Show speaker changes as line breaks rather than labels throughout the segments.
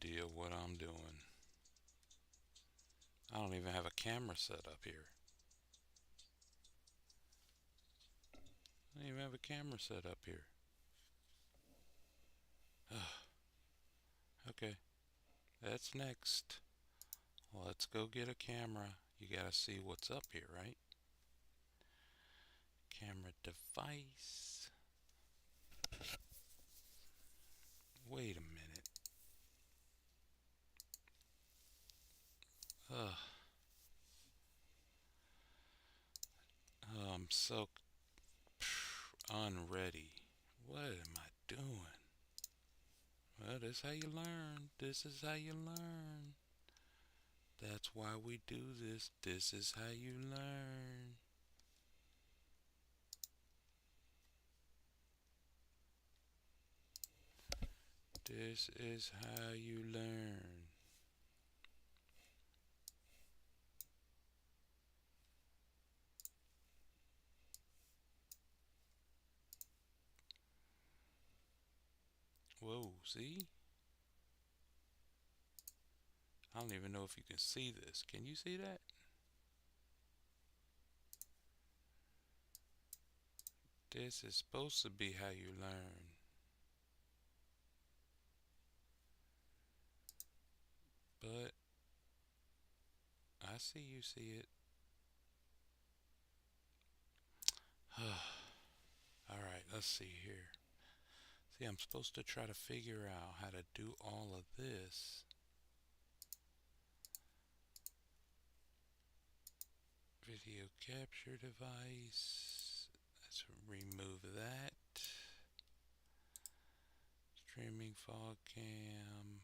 idea what I'm doing. I don't even have a camera set up here. I don't even have a camera set up here. Okay, that's next. Let's go get a camera. You gotta see what's up here, right? Camera device. Wait a minute. Ugh. I'm so unready. What am I doing? Well, this is how you learn. This is how you learn. That's why we do this. This is how you learn. This is how you learn. Whoa, see? I don't even know if you can see this. Can you see that? This is supposed to be how you learn. But I see you see it. Alright, let's see here. See, I'm supposed to try to figure out how to do all of this. Video capture device. Let's remove that. Streaming fog cam.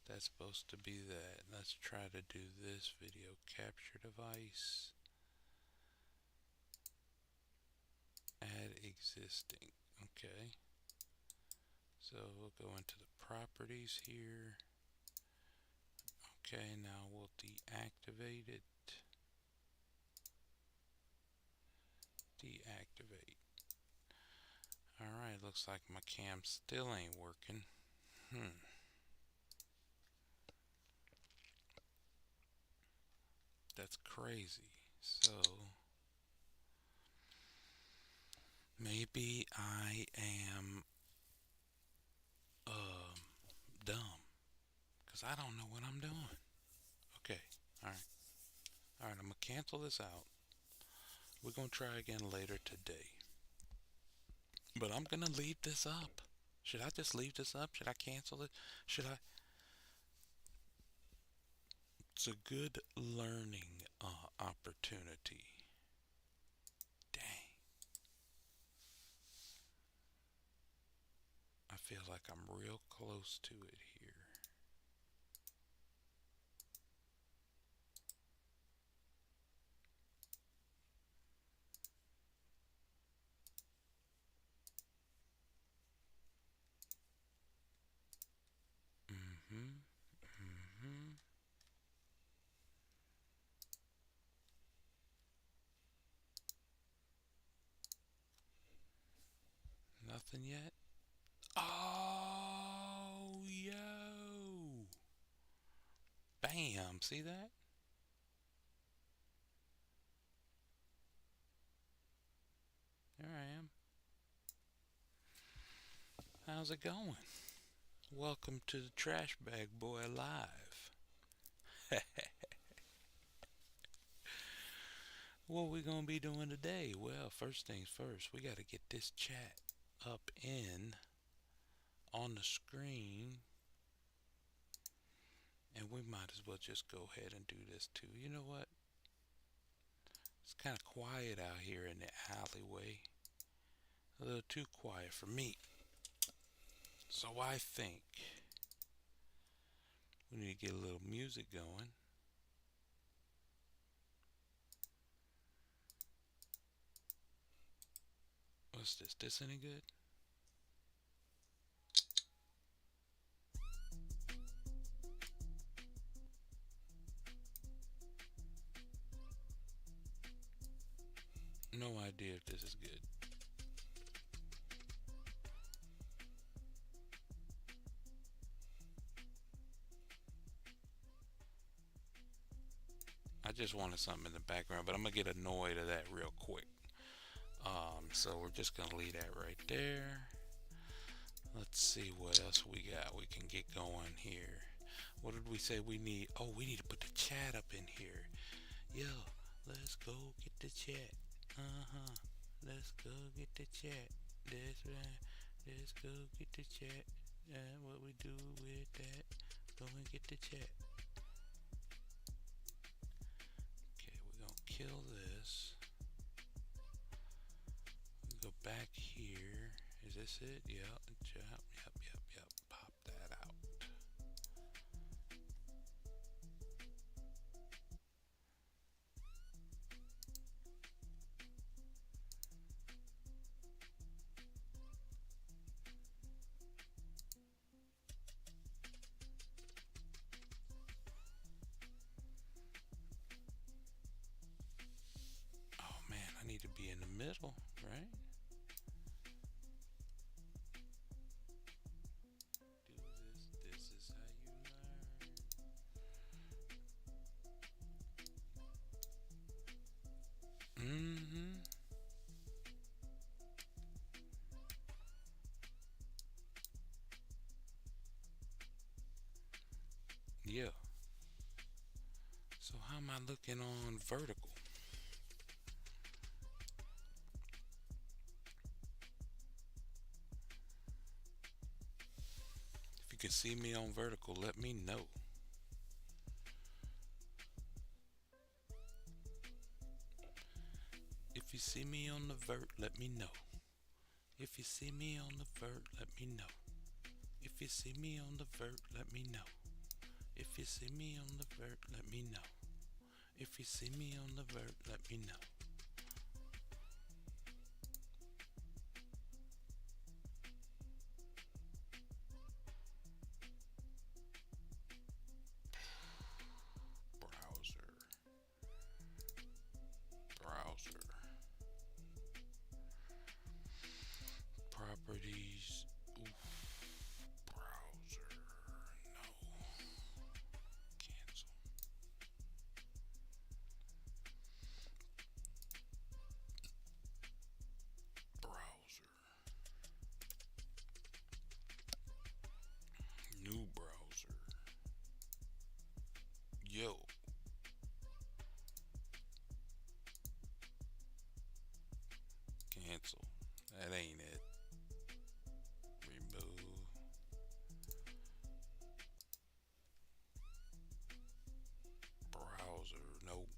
That's supposed to be that. Let's try to do this video capture device. Add existing. Okay. So we'll go into the properties here. Okay, now we'll deactivate it. Deactivate. Alright, looks like my cam still ain't working. That's crazy. So maybe I am dumb because I don't know what I'm doing. Okay, alright. Alright, I'm gonna cancel this out. We're gonna try again later today. But I'm gonna leave this up. Should I just leave this up? Should I cancel it? Should I? It's a good learning opportunity. Dang. I feel like I'm real close to it here. Mm-hmm. Mm-hmm. Nothing yet? Oh, yo. Bam. See that? There I am. How's it going? Welcome to the Trash Bag Boy Live. What we gonna be doing today? Well, first things first, we gotta get this chat up in on the screen, and we might as well just go ahead and do this too. You know what? It's kind of quiet out here in the alleyway. A little too quiet for me. So I think we need to get a little music going. What's this? This any good? No idea if this is good. I just wanted something in the background, but I'm gonna get annoyed of that real quick. So we're just gonna leave that right there. Let's see what else we got. We can get going here. What did we say we need? Oh, we need to put the chat up in here. Yo, let's go get the chat. Uh-huh. Let's go get the chat. That's right. Let's go get the chat. What we do with that? Go and get the chat. Okay, we're gonna kill this. We go back here. Is this it? Yep. Yep. Pop that out. Oh man, I need to be in the middle, right? Do this. This is how you learn. Mm-hmm. Yeah. So how am I looking on vertical? If you can see me on vertical, let me know. If you see me on the vert, let me know. If you see me on the vert, let me know. If you see me on the vert, let me know. If you see me on the vert, let me know. If you see me on the vert, let me know. Browser. Browser. Properties. Oof. Browser. No. Cancel. Browser. New browser. Yo. Cancel. That ain't it. Remove. Browser. Nope.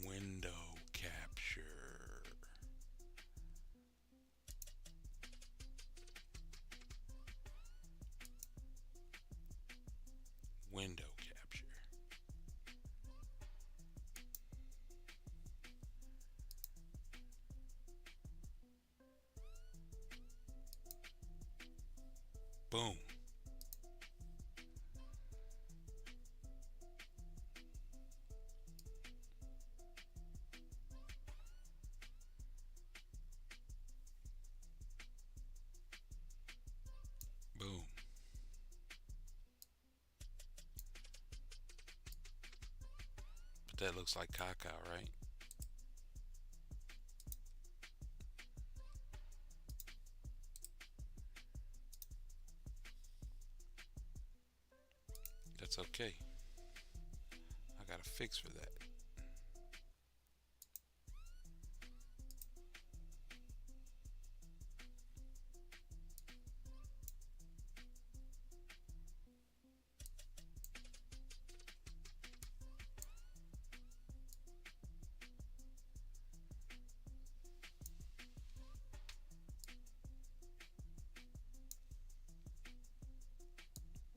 Window capture. Window capture. Boom. Boom. But that looks like caca, right? That's okay. I got a fix for that.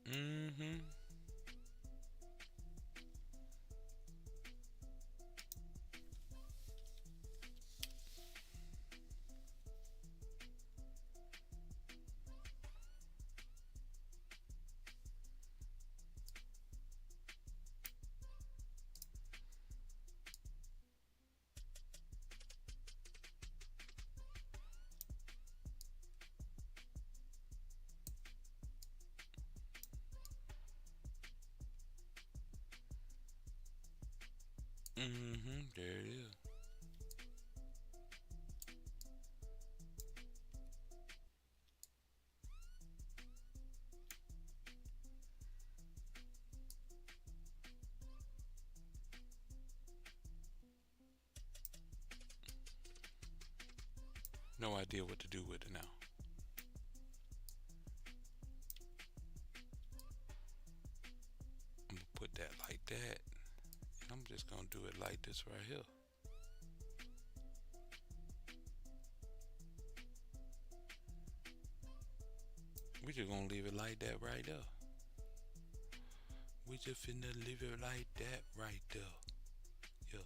Mm-hmm. There it is. No idea what to do with it now. I'm gonna put that like that. And I'm just gonna do it like this right here. We just gonna leave it like that right there. We just finna leave it like that right there. Yeah.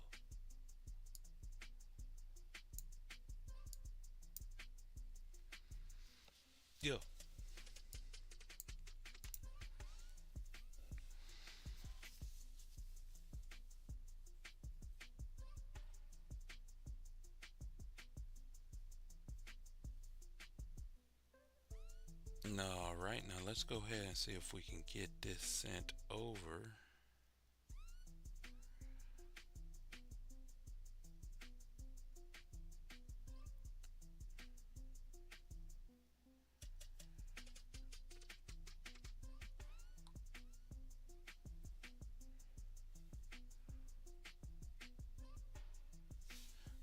Yeah. All right, now let's go ahead and see if we can get this sent over.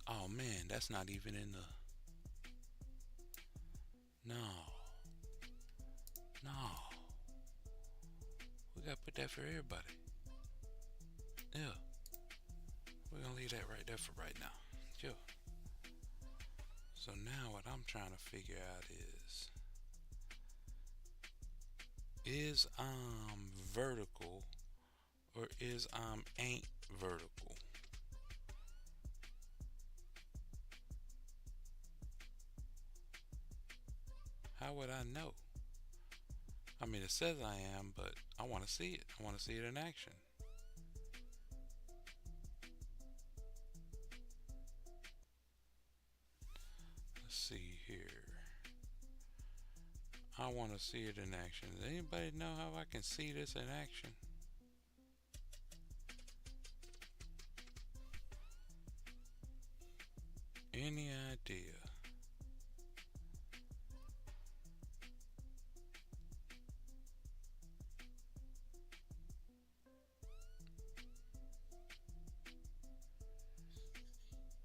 Oh man, that's not even in the. No. No. We gotta put that for everybody. Yeah. We're gonna leave that right there for right now. Yeah. So now what I'm trying to figure out is vertical or is ain't vertical? How would I know? I mean, it says I am, but I want to see it. I want to see it in action. Let's see here. I want to see it in action. Does anybody know how I can see this in action? Any idea?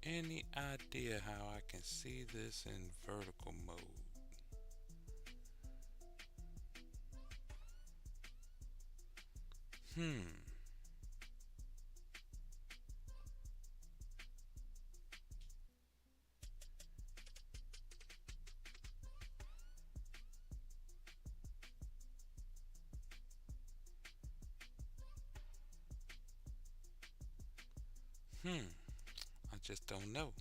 Any idea how I can see this in vertical mode? Hmm. I just don't know.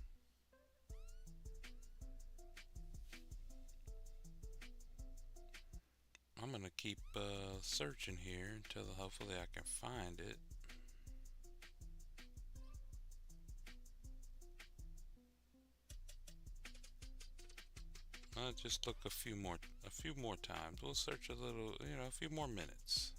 I'm gonna keep searching here until hopefully I can find it. I'll just look a few more times. We'll search a little, a few more minutes.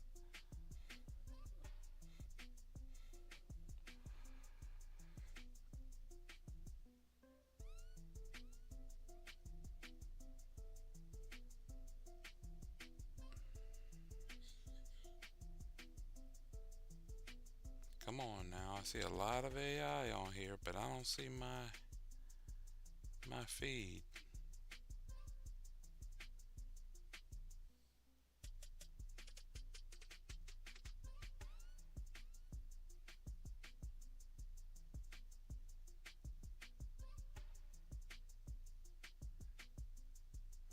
Come on now. I see a lot of AI on here, but I don't see my feed.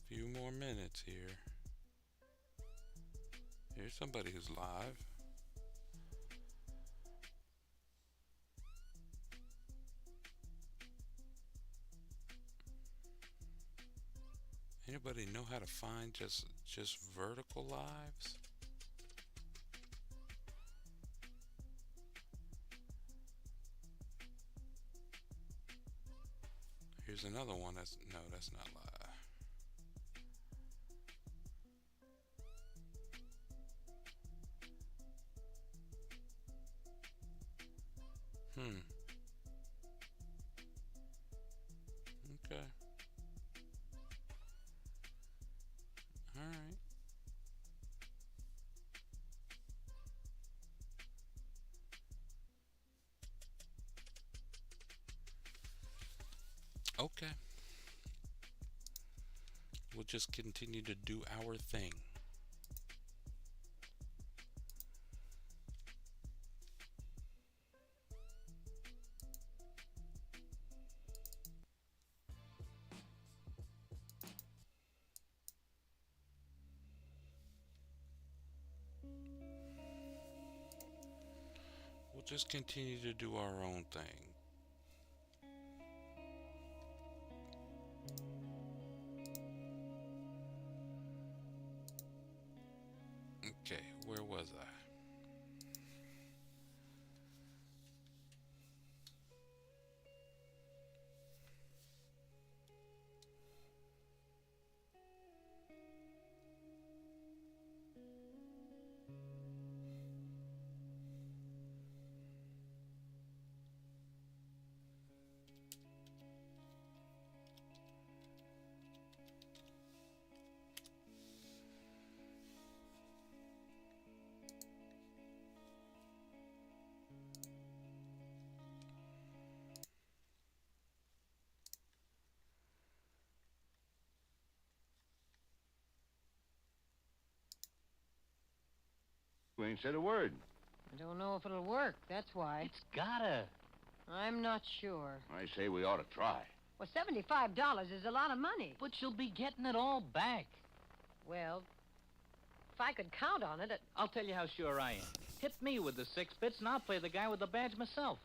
Few more minutes here. Here's somebody who's live. Anybody know how to find just vertical lives? Here's another one that's not live. Hmm. Okay. We'll just continue to do our thing. We'll just continue to do our own thing. Okay, where was I?
You ain't said a word.
I don't know if it'll work, that's why.
It's gotta.
I'm not sure.
I say we ought to try.
Well, $75 is a lot of money.
But you'll be getting it all back.
Well, if I could count on it,
I'll tell you how sure I am. Hit me with the 6 bits, and I'll play the guy with the badge myself.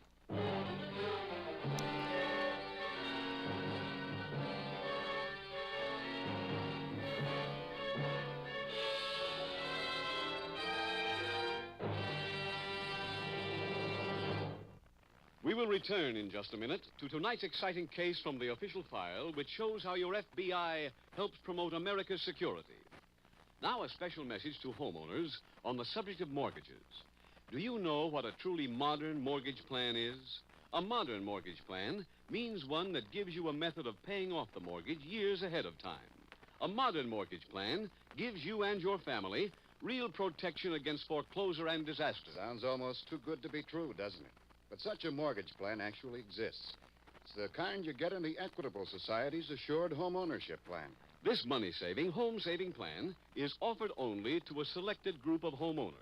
We will return in just a minute to tonight's exciting case from the official file, which shows how your FBI helps promote America's security. Now, a special message to homeowners on the subject of mortgages. Do you know what a truly modern mortgage plan is? A modern mortgage plan means one that gives you a method of paying off the mortgage years ahead of time. A modern mortgage plan gives you and your family real protection against foreclosure and disaster.
Sounds almost too good to be true, doesn't it? But such a mortgage plan actually exists. It's the kind you get in the Equitable Society's Assured Home Ownership Plan.
This money-saving, home-saving plan is offered only to a selected group of homeowners.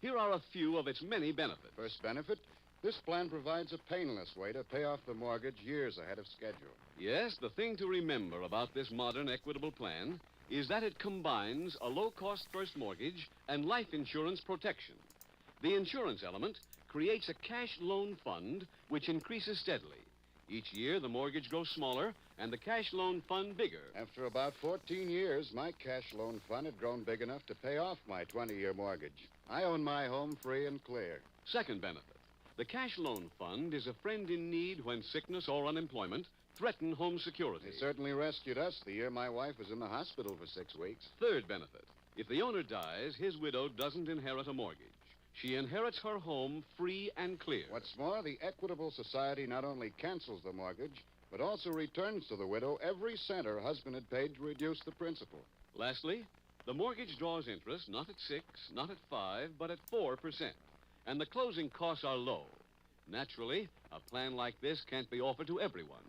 Here are a few of its many benefits.
First benefit, this plan provides a painless way to pay off the mortgage years ahead of schedule.
Yes, the thing to remember about this modern Equitable plan is that it combines a low-cost first mortgage and life insurance protection. The insurance element creates a cash loan fund which increases steadily. Each year, the mortgage grows smaller and the cash loan fund bigger.
After about 14 years, my cash loan fund had grown big enough to pay off my 20-year mortgage. I own my home free and clear.
Second benefit, the cash loan fund is a friend in need when sickness or unemployment threaten home security.
It certainly rescued us the year my wife was in the hospital for 6 weeks.
Third benefit, if the owner dies, his widow doesn't inherit a mortgage. She inherits her home free and clear.
What's more, the Equitable Society not only cancels the mortgage, but also returns to the widow every cent her husband had paid to reduce the principal.
Lastly, the mortgage draws interest not at 6, not at 5, but at 4%. And the closing costs are low. Naturally, a plan like this can't be offered to everyone.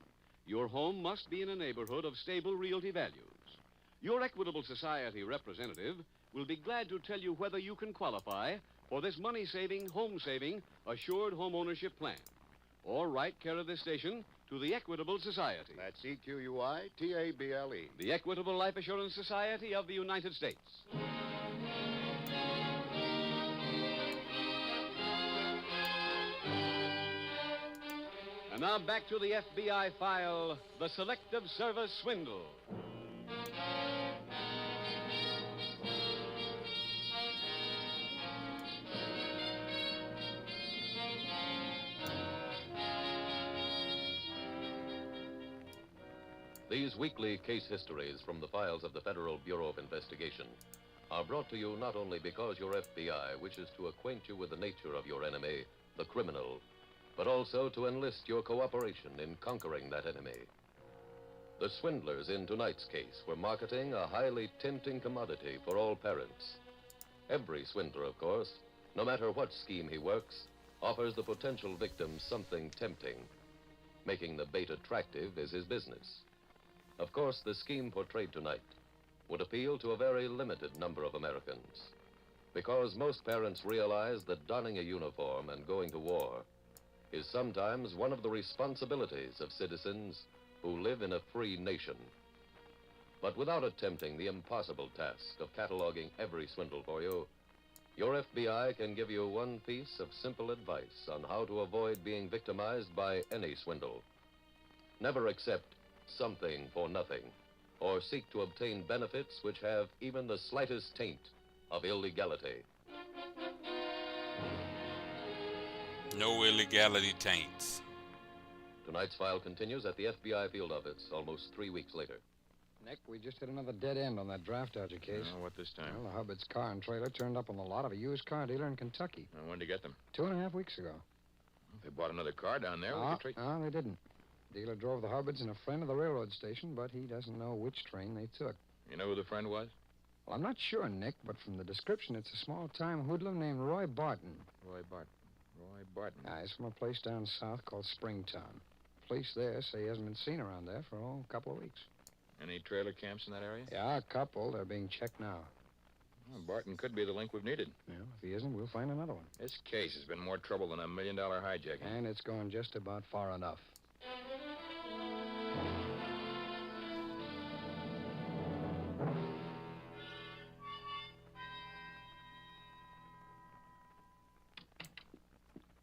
Your home must be in a neighborhood of stable realty values. Your Equitable Society representative will be glad to tell you whether you can qualify for this money-saving, home-saving, assured home ownership plan. Or write care of this station to the Equitable Society.
That's EQUITABLE.
The Equitable Life Assurance Society of the United States. And now back to the FBI file, the Selective Service Swindle.
These weekly case histories from the files of the Federal Bureau of Investigation are brought to you not only because your FBI wishes to acquaint you with the nature of your enemy, the criminal, but also to enlist your cooperation in conquering that enemy. The swindlers in tonight's case were marketing a highly tempting commodity for all parents. Every swindler, of course, no matter what scheme he works, offers the potential victim something tempting. Making the bait attractive is his business. Of course, the scheme portrayed tonight would appeal to a very limited number of Americans, because most parents realize that donning a uniform and going to war is sometimes one of the responsibilities of citizens who live in a free nation. But without attempting the impossible task of cataloging every swindle for you, your FBI can give you one piece of simple advice on how to avoid being victimized by any swindle. Never accept something for nothing, or seek to obtain benefits which have even the slightest taint of illegality.
No illegality taints.
Tonight's file continues at the FBI field office almost 3 weeks later.
Nick, we just hit another dead end on that draft dodger case.
Oh, what this time?
Well, the Hubbard's car and trailer turned up on the lot of a used car dealer in Kentucky.
When did you get them?
2.5 weeks ago.
If they bought another car down there, we could trade.
No, they didn't. The dealer drove the Hubbards in a friend of the railroad station, but he doesn't know which train they took.
You know who the friend was?
Well, I'm not sure, Nick, but from the description, it's a small-time hoodlum named Roy Barton.
Roy Barton. Roy Barton.
He's from a place down south called Springtown. Police there say he hasn't been seen around there for, a couple of weeks.
Any trailer camps in that area?
Yeah, a couple. They're being checked now.
Well, Barton could be the link we've needed.
Yeah, if he isn't, we'll find another one.
This case has been more trouble than $1 million hijacking.
And it's gone just about far enough.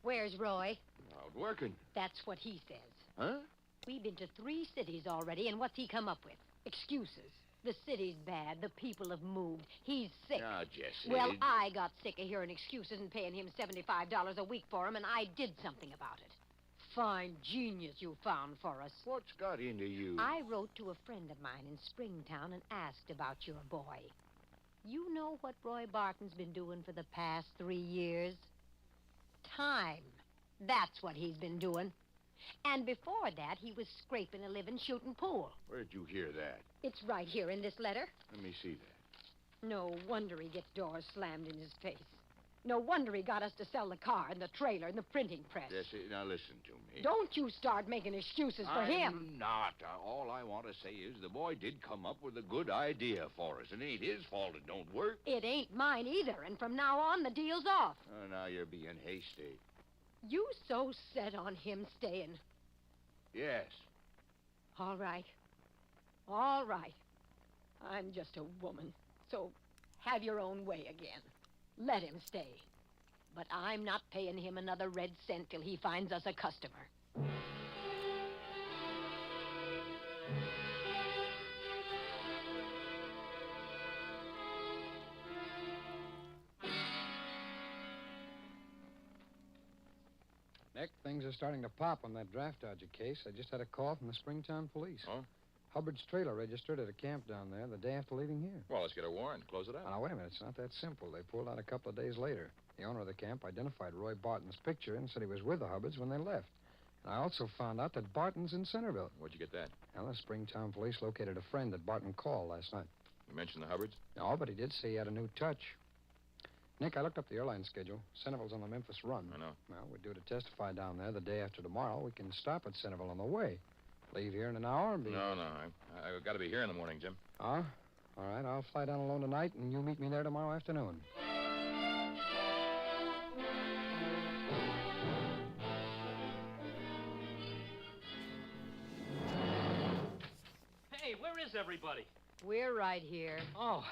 Where's Roy?
Out working.
That's what he says.
Huh?
We've been to 3 cities already, and what's he come up with? Excuses. The city's bad. The people have moved. He's sick.
Now, Jesse.
Well, I got sick of hearing excuses and paying him $75 a week for 'em, and I did something about it. Fine genius you found for us.
What's got into you?
I wrote to a friend of mine in Springtown and asked about your boy. You know what Roy Barton's been doing for the past 3 years? Time. That's what he's been doing. And before that, he was scraping a living shooting pool.
Where'd you hear that?
It's right here in this letter.
Let me see that.
No wonder he gets doors slammed in his face. No wonder he got us to sell the car and the trailer and the printing press.
Jesse, now listen to me.
Don't you start making excuses for him.
I'm not. All I want to say is the boy did come up with a good idea for us. It ain't his fault it don't work.
It ain't mine either, and from now on, the deal's off.
Oh, now you're being hasty.
You so set on him staying.
Yes.
All right. All right. I'm just a woman, so have your own way again. Let him stay. But I'm not paying him another red cent till he finds us a customer.
Nick, things are starting to pop on that draft dodger case. I just had a call from the Springtown police.
Oh?
Hubbard's trailer registered at a camp down there the day after leaving here.
Well, let's get a warrant. Close it out.
Now, wait a minute. It's not that simple. They pulled out a couple of days later. The owner of the camp identified Roy Barton's picture and said he was with the Hubbards when they left. And I also found out that Barton's in Centerville.
Where'd you get that?
Well, the Springtown police located a friend that Barton called last night.
You mentioned the Hubbards?
No, but he did say he had a new touch. Nick, I looked up the airline schedule. Centerville's on the Memphis run.
I know.
Well, we're due to testify down there the day after tomorrow. We can stop at Centerville on the way. Leave here in an hour and be...
No. I've got to be here in the morning, Jim.
Huh? All right, I'll fly down alone tonight, and you meet me there tomorrow afternoon.
Hey, where is everybody?
We're right here.
Oh,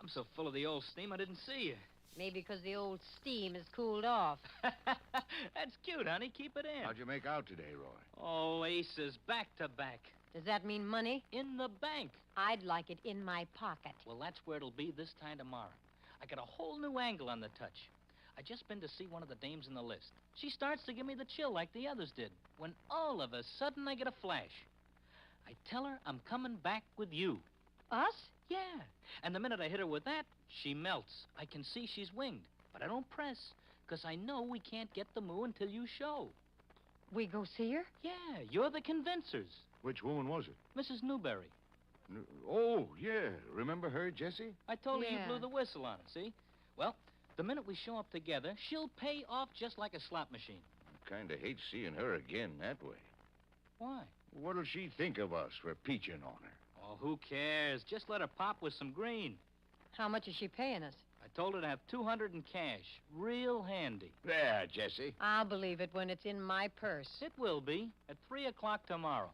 I'm so full of the old steam I didn't see you.
Maybe because the old steam has cooled off.
That's cute, honey. Keep it in.
How'd you make out today, Roy?
Oh, aces, back to back.
Does that mean money?
In the bank.
I'd like it in my pocket.
Well, that's where it'll be this time tomorrow. I got a whole new angle on the touch. I just been to see one of the dames in the list. She starts to give me the chill like the others did, when all of a sudden I get a flash. I tell her I'm coming back with you.
Us?
Yeah. And the minute I hit her with that, she melts. I can see she's winged, but I don't press, because I know we can't get the moo until you show.
We go see her?
Yeah, you're the convincers.
Which woman was it?
Mrs. Newberry.
Oh, yeah. Remember her, Jesse?
I told her you
Yeah.
blew the whistle on her, see? Well, the minute we show up together, she'll pay off just like a slot machine.
I kind of hate seeing her again that way.
Why?
What'll she think of us for peaching on her?
Oh, who cares? Just let her pop with some green.
How much is she paying us?
I told her to have 200 in cash. Real handy.
There, Jesse.
I'll believe it when it's in my purse.
It will be at 3 o'clock tomorrow.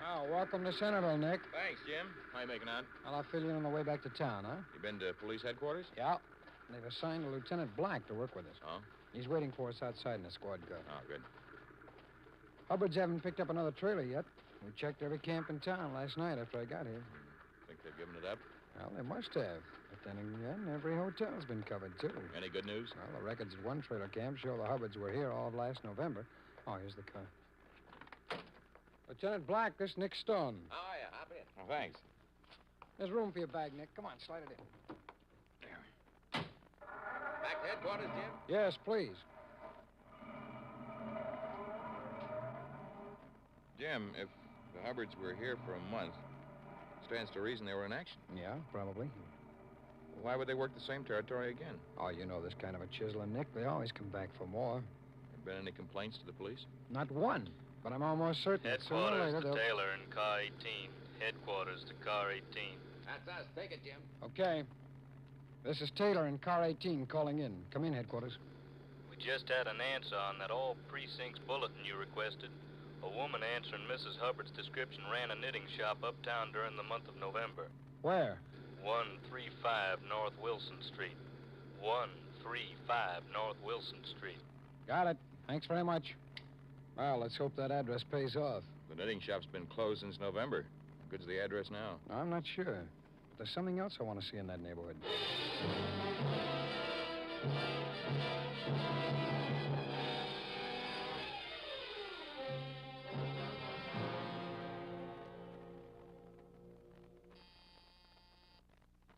Oh, welcome to Centerville, Nick.
Thanks, Jim. How you making out?
Well, I'll fill you in on the way back to town, huh?
You been to police headquarters?
Yeah. They've assigned Lieutenant Black to work with us.
Oh?
He's waiting for us outside in a squad car.
Oh, good.
Hubbard's haven't picked up another trailer yet. We checked every camp in town last night after I got here.
Think they've given it up?
Well, they must have. But then again, every hotel's been covered, too.
Any good news?
Well, the records at one trailer camp show the Hubbards were here all of last November. Oh, here's the car. Lieutenant Black, this Nick Stone.
Oh, yeah. Hop in. Oh, thanks.
There's room for your bag, Nick. Come on, slide it in.
Back to headquarters, Jim?
Yes, please.
Jim, if the Hubbards were here for a month, stands to reason they were in action.
Yeah, probably.
Why would they work the same territory again?
Oh, you know this kind of a chiseler, Nick. They always come back for more.
Have been any complaints to the police?
Not one. But I'm almost certain that sooner or
Headquarters
later
to
they'll...
Taylor in car 18. Headquarters to car 18.
That's us. Take it, Jim.
Okay. This is Taylor in car 18 calling in. Come in, headquarters.
We just had an answer on that all precincts bulletin you requested. A woman answering Mrs. Hubbard's description ran a knitting shop uptown during the month of November.
Where?
135 North Wilson Street. 135 North Wilson Street.
Got it. Thanks very much. Well, let's hope that address pays off.
The knitting shop's been closed since November. How good's the address now?
I'm not sure. But there's something else I want to see in that neighborhood.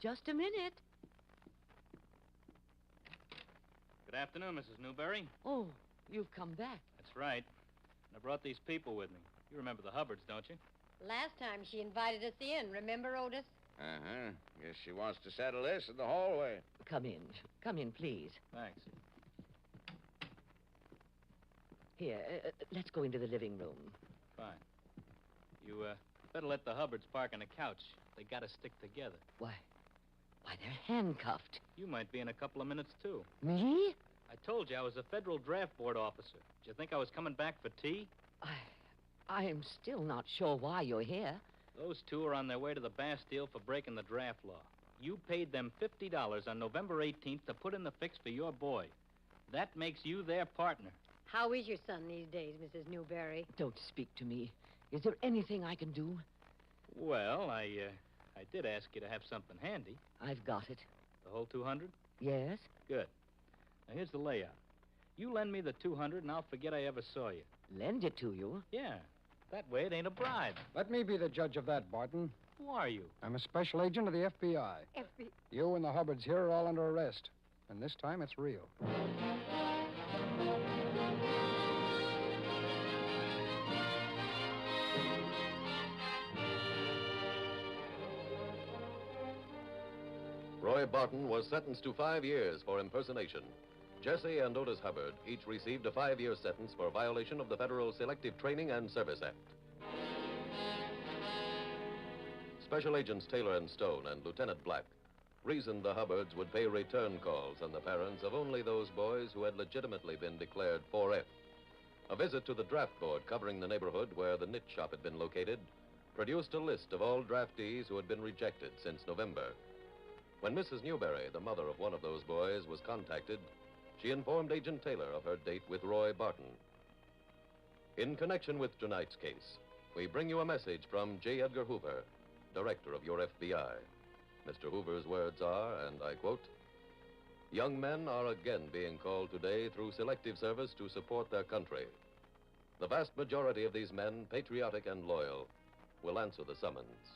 Just a minute.
Good afternoon, Mrs. Newberry.
Oh, you've come back.
That's right. And I brought these people with me. You remember the Hubbards, don't you?
Last time she invited us in, remember, Otis?
Uh-huh. Guess she wants to settle this in the hallway.
Come in. Come in, please.
Thanks.
Here, let's go into the living room.
Fine. You, better let the Hubbards park on the couch. They gotta stick together.
Why, they're handcuffed.
You might be in a couple of minutes, too.
Me?
I told you I was a federal draft board officer. Did you think I was coming back for tea?
I'm still not sure why you're here.
Those two are on their way to the Bastille for breaking the draft law. You paid them $50 on November 18th to put in the fix for your boy. That makes you their partner.
How is your son these days, Mrs. Newberry?
Don't speak to me. Is there anything I can do?
Well, I did ask you to have something handy.
I've got it.
The whole 200?
Yes?
Good. Now, here's the layout. You lend me the 200, and I'll forget I ever saw you.
Lend it to you?
Yeah. That way it ain't a bribe.
Let me be the judge of that, Barton.
Who are you?
I'm a special agent of the FBI. You and the Hubbards here are all under arrest. And this time it's real.
Roy Barton was sentenced to 5 years for impersonation. Jesse and Otis Hubbard each received a 5-year sentence for violation of the Federal Selective Training and Service Act. Special Agents Taylor and Stone and Lieutenant Black reasoned the Hubbards would pay return calls on the parents of only those boys who had legitimately been declared 4F. A visit to the draft board covering the neighborhood where the knit shop had been located produced a list of all draftees who had been rejected since November. When Mrs. Newberry, the mother of one of those boys, was contacted, she informed Agent Taylor of her date with Roy Barton. In connection with tonight's case, we bring you a message from J. Edgar Hoover, director of your FBI. Mr. Hoover's words are, and I quote, "Young men are again being called today through selective service to support their country. The vast majority of these men, patriotic and loyal, will answer the summons.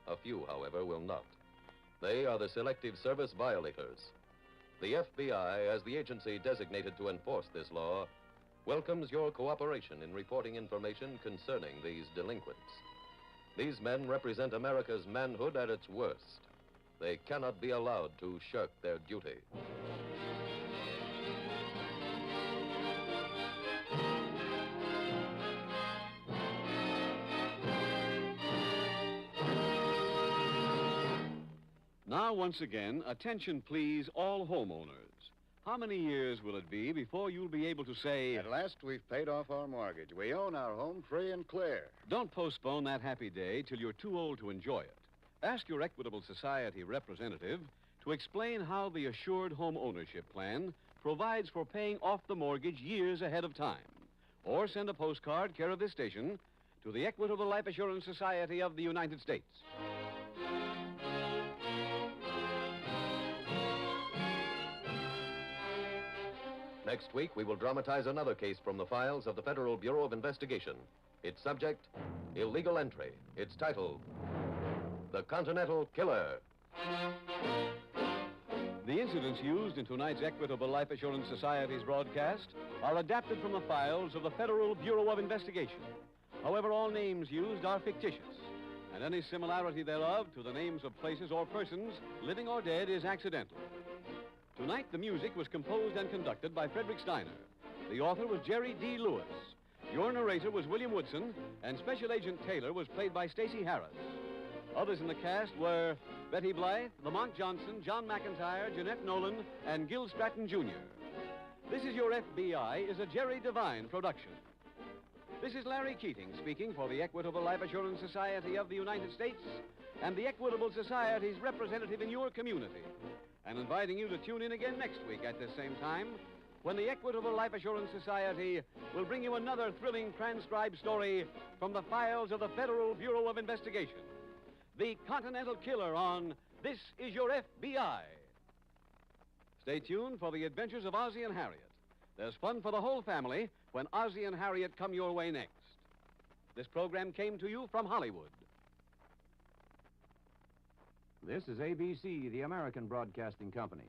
A few, however, will not. They are the selective service violators. The FBI, as the agency designated to enforce this law, welcomes your cooperation in reporting information concerning these delinquents. These men represent America's manhood at its worst. They cannot be allowed to shirk their duty.
Now, once again, attention please, all homeowners. How many years will it be before you'll be able to say,
At last, we've paid off our mortgage. We own our home free and clear.
don't postpone that happy day till you're too old to enjoy it. Ask your Equitable Society representative to explain how the Assured Home Ownership Plan provides for paying off the mortgage years ahead of time. Or send a postcard, care of this station, to the Equitable Life Assurance Society of the United States.
Next week, we will dramatize another case from the files of the Federal Bureau of Investigation. Its subject, illegal entry. Its title, The Continental Killer.
The incidents used in tonight's Equitable Life Assurance Society's broadcast are adapted from the files of the Federal Bureau of Investigation. However, all names used are fictitious, and any similarity thereof to the names of places or persons, living or dead, is accidental. Tonight, the music was composed and conducted by Frederick Steiner. The author was Jerry D. Lewis. Your narrator was William Woodson, and Special Agent Taylor was played by Stacey Harris. Others in the cast were Betty Blythe, Lamont Johnson, John McIntyre, Jeanette Nolan, and Gil Stratton, Jr. This Is Your FBI is a Jerry Devine production. This is Larry Keating speaking for the Equitable Life Assurance Society of the United States and the Equitable Society's representative in your community, and inviting you to tune in again next week at this same time when the Equitable Life Assurance Society will bring you another thrilling transcribed story from the files of the Federal Bureau of Investigation. The Continental Killer on This Is Your FBI. Stay tuned for the adventures of Ozzie and Harriet. There's fun for the whole family when Ozzie and Harriet come your way next. This program came to you from Hollywood.
This is ABC, the American Broadcasting Company.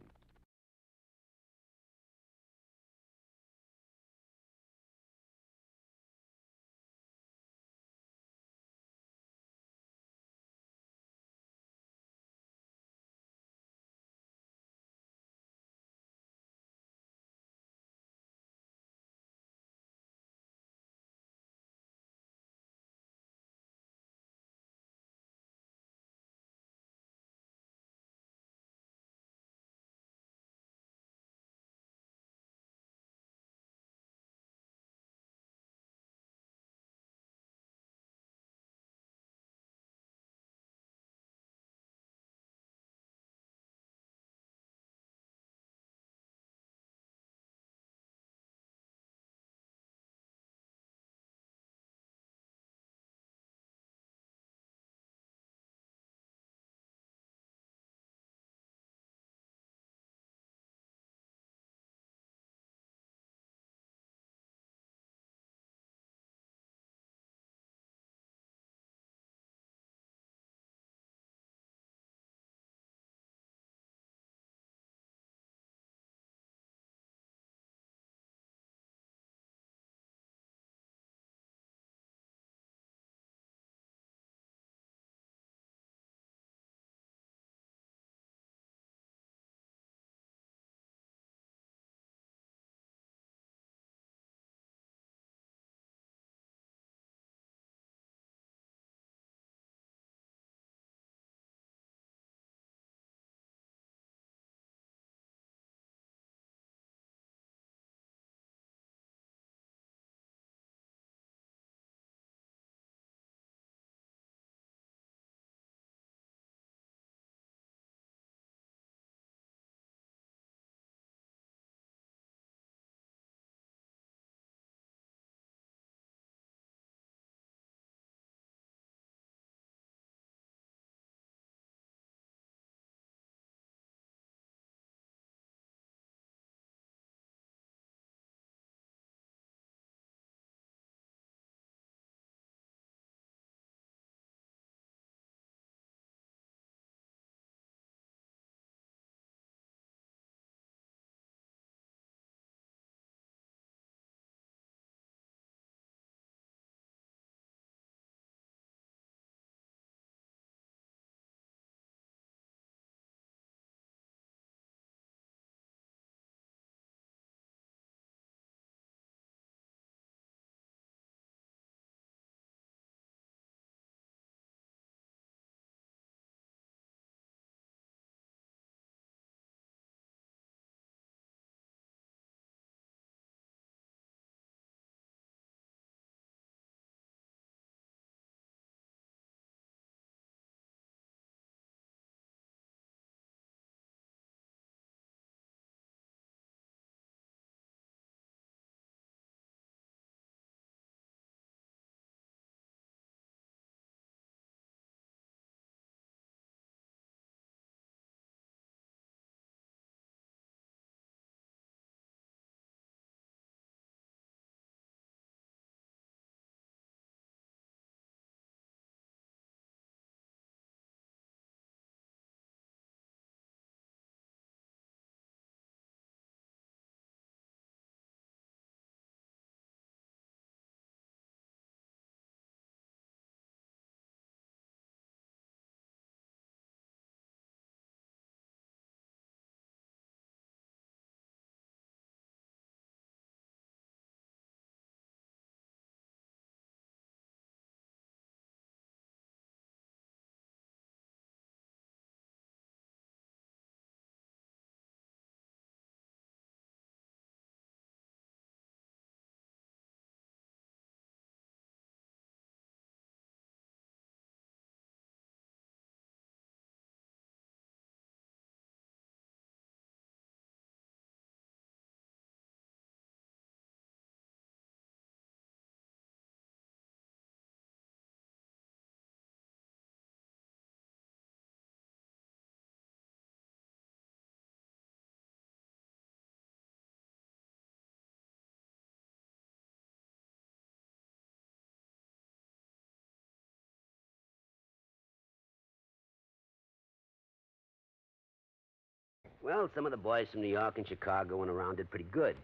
Well, some of the boys from New York and Chicago and around did pretty good.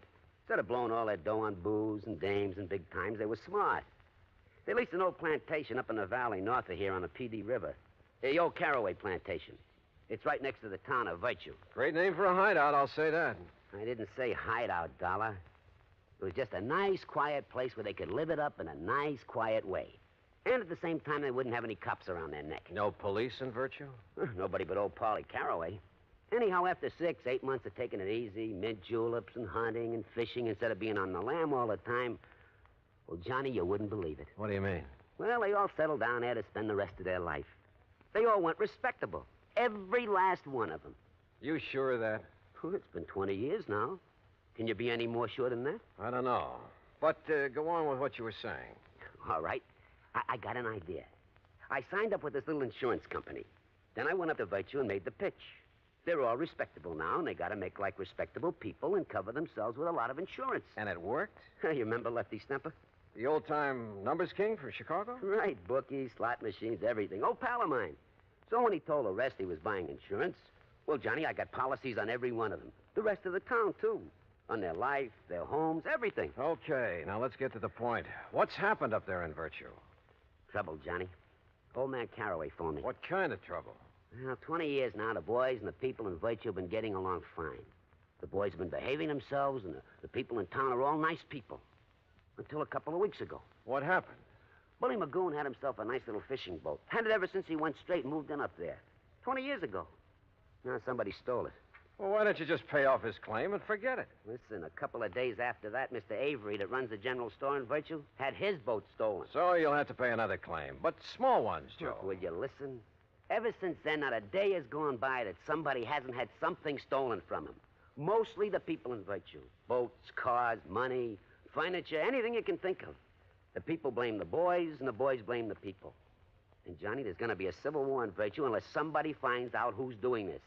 Instead of blowing all their dough on booze and dames and big times, they were smart. They leased an old plantation up in the valley north of here on the PD River. The old Caraway plantation. It's right next to the town of Virtue.
Great name for a hideout, I'll say that.
I didn't say hideout, Dollar. It was just a nice, quiet place where they could live it up in a nice, quiet way. And at the same time, they wouldn't have any cops around their neck.
No police in Virtue?
Nobody but old Polly Caraway. Anyhow, after 8 months of taking it easy, mint juleps and hunting and fishing instead of being on the lam all the time, well, Johnny, you wouldn't believe it.
What do you mean?
Well, they all settled down there to spend the rest of their life. They all went respectable. Every last one of them.
You sure of that?
Well, it's been 20 years now. Can you be any more sure than that?
I don't know. But go on with what you were saying.
All right. I got an idea. I signed up with this little insurance company. Then I went up to Virtue and made the pitch. They're all respectable now, and they got to make like respectable people and cover themselves with a lot of insurance.
And it worked?
You remember Lefty Stemper?
The old-time numbers king for Chicago?
Right. Bookies, slot machines, everything. Old pal of mine. So when he told the rest he was buying insurance, well, Johnny, I got policies on every one of them. The rest of the town, too. On their life, their homes, everything.
Okay, now let's get to the point. What's happened up there in Virtue?
Trouble, Johnny. Old man Caraway phoned me.
What kind of trouble?
Well, 20 years now, the boys and the people in Virtue have been getting along fine. The boys have been behaving themselves, and the people in town are all nice people. Until a couple of weeks ago.
What happened?
Bully Magoon had himself a nice little fishing boat. Had it ever since he went straight and moved in up there. 20 years ago. Now somebody stole it.
Well, why don't you just pay off his claim and forget it?
Listen, a couple of days after that, Mr. Avery, that runs the general store in Virtue, had his boat stolen.
So you'll have to pay another claim. But small ones, Joe.
Look, will you listen? Ever since then, not a day has gone by that somebody hasn't had something stolen from him. Mostly the people in Virtue. Boats, cars, money, furniture, anything you can think of. The people blame the boys, and the boys blame the people. And, Johnny, there's going to be a civil war in Virtue unless somebody finds out who's doing this.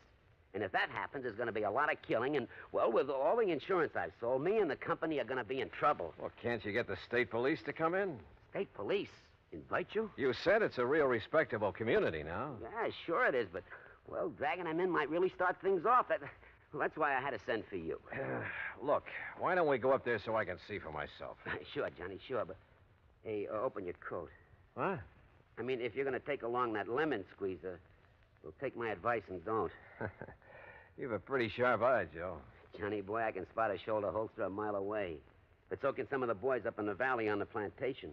And if that happens, there's going to be a lot of killing. And, well, with all the insurance I've sold, me and the company are going to be in trouble.
Well, can't you get the state police to come in?
State police? In Virtue?
You said it's a real respectable community now.
Yeah, sure it is. But, well, dragging them in might really start things off. Well, that's why I had to send for you.
Look, why don't we go up there so I can see for myself?
Sure, Johnny, sure. But, hey, open your coat.
What?
I mean, if you're going to take along that lemon squeezer, well, take my advice and don't.
You've a pretty sharp eye, Joe.
Johnny, boy, I can spot a shoulder holster a mile away. But so can some of the boys up in the valley on the plantation.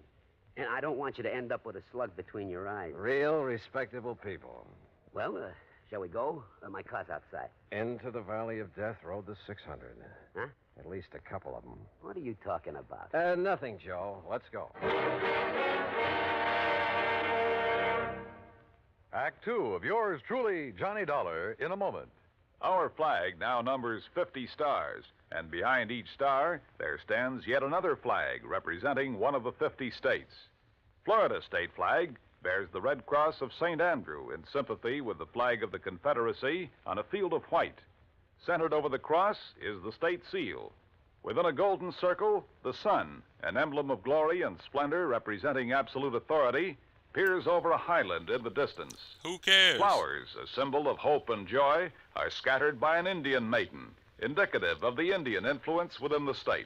And I don't want you to end up with a slug between your eyes.
Real respectable people.
Well, shall we go? My car's outside.
Into the Valley of Death rode the 600.
Huh?
At least a couple of them.
What are you talking about?
Nothing, Joe. Let's go.
Act 2 of yours truly, Johnny Dollar, in a moment. Our flag now numbers 50 stars, and behind each star, there stands yet another flag representing one of the 50 states. Florida's state flag bears the Red Cross of St. Andrew in sympathy with the flag of the Confederacy on a field of white. Centered over the cross is the state seal. Within a golden circle, the sun, an emblem of glory and splendor representing absolute authority, peers over a highland in the distance.
Who cares?
Flowers, a symbol of hope and joy, are scattered by an Indian maiden, indicative of the Indian influence within the state.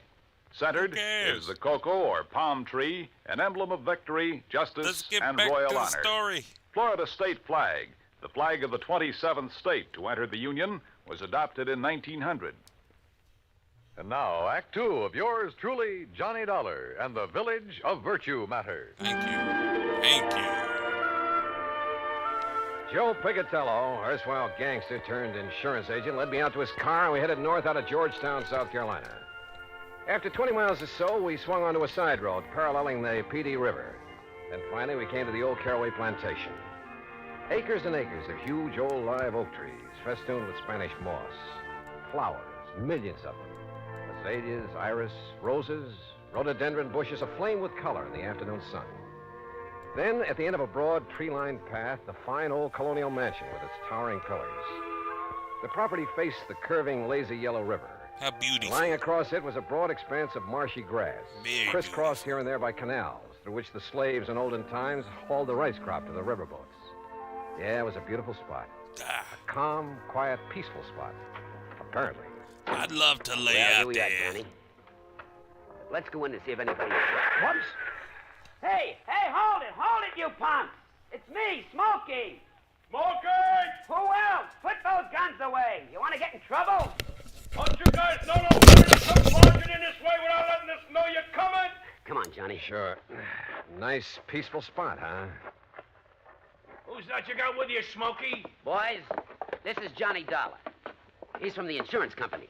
Centered is the cocoa or palm tree, an emblem of victory, justice, and royal honor.
Story.
Florida state flag, the flag of the 27th state to enter the Union, was adopted in 1900. And now, Act 2 of yours truly, Johnny Dollar, and the Village of Virtue Matter.
Thank you. Thank you.
Joe Picatello, erstwhile gangster turned insurance agent, led me out to his car, and we headed north out of Georgetown, South Carolina. After 20 miles or so, we swung onto a side road paralleling the PD River. Then finally, we came to the old Caraway plantation. Acres and acres of huge old live oak trees, festooned with Spanish moss. Flowers, millions of them. Azaleas, iris, roses, rhododendron bushes aflame with color in the afternoon sun. Then, at the end of a broad, tree-lined path, the fine old colonial mansion with its towering pillars. The property faced the curving, lazy yellow river.
How beautiful.
Lying across it was a broad expanse of marshy grass, crisscrossed here and there by canals, through which the slaves in olden times hauled the rice crop to the riverboats. Yeah, it was a beautiful spot. A calm, quiet, peaceful spot. Apparently.
I'd love to lay
Well, here
out
we
there.
are, Johnny. Let's go in to see if anybody...
Whoops. Hey, hold it, you punks. It's me, Smokey.
Smokey!
Who else? Put those guns away. You want to get in trouble?
Don't you guys know no better to come barging in this way without letting us know you're coming?
Come on, Johnny.
Sure. Nice, peaceful spot, huh?
Who's that you got with you, Smokey?
Boys, this is Johnny Dollar. He's from the insurance company.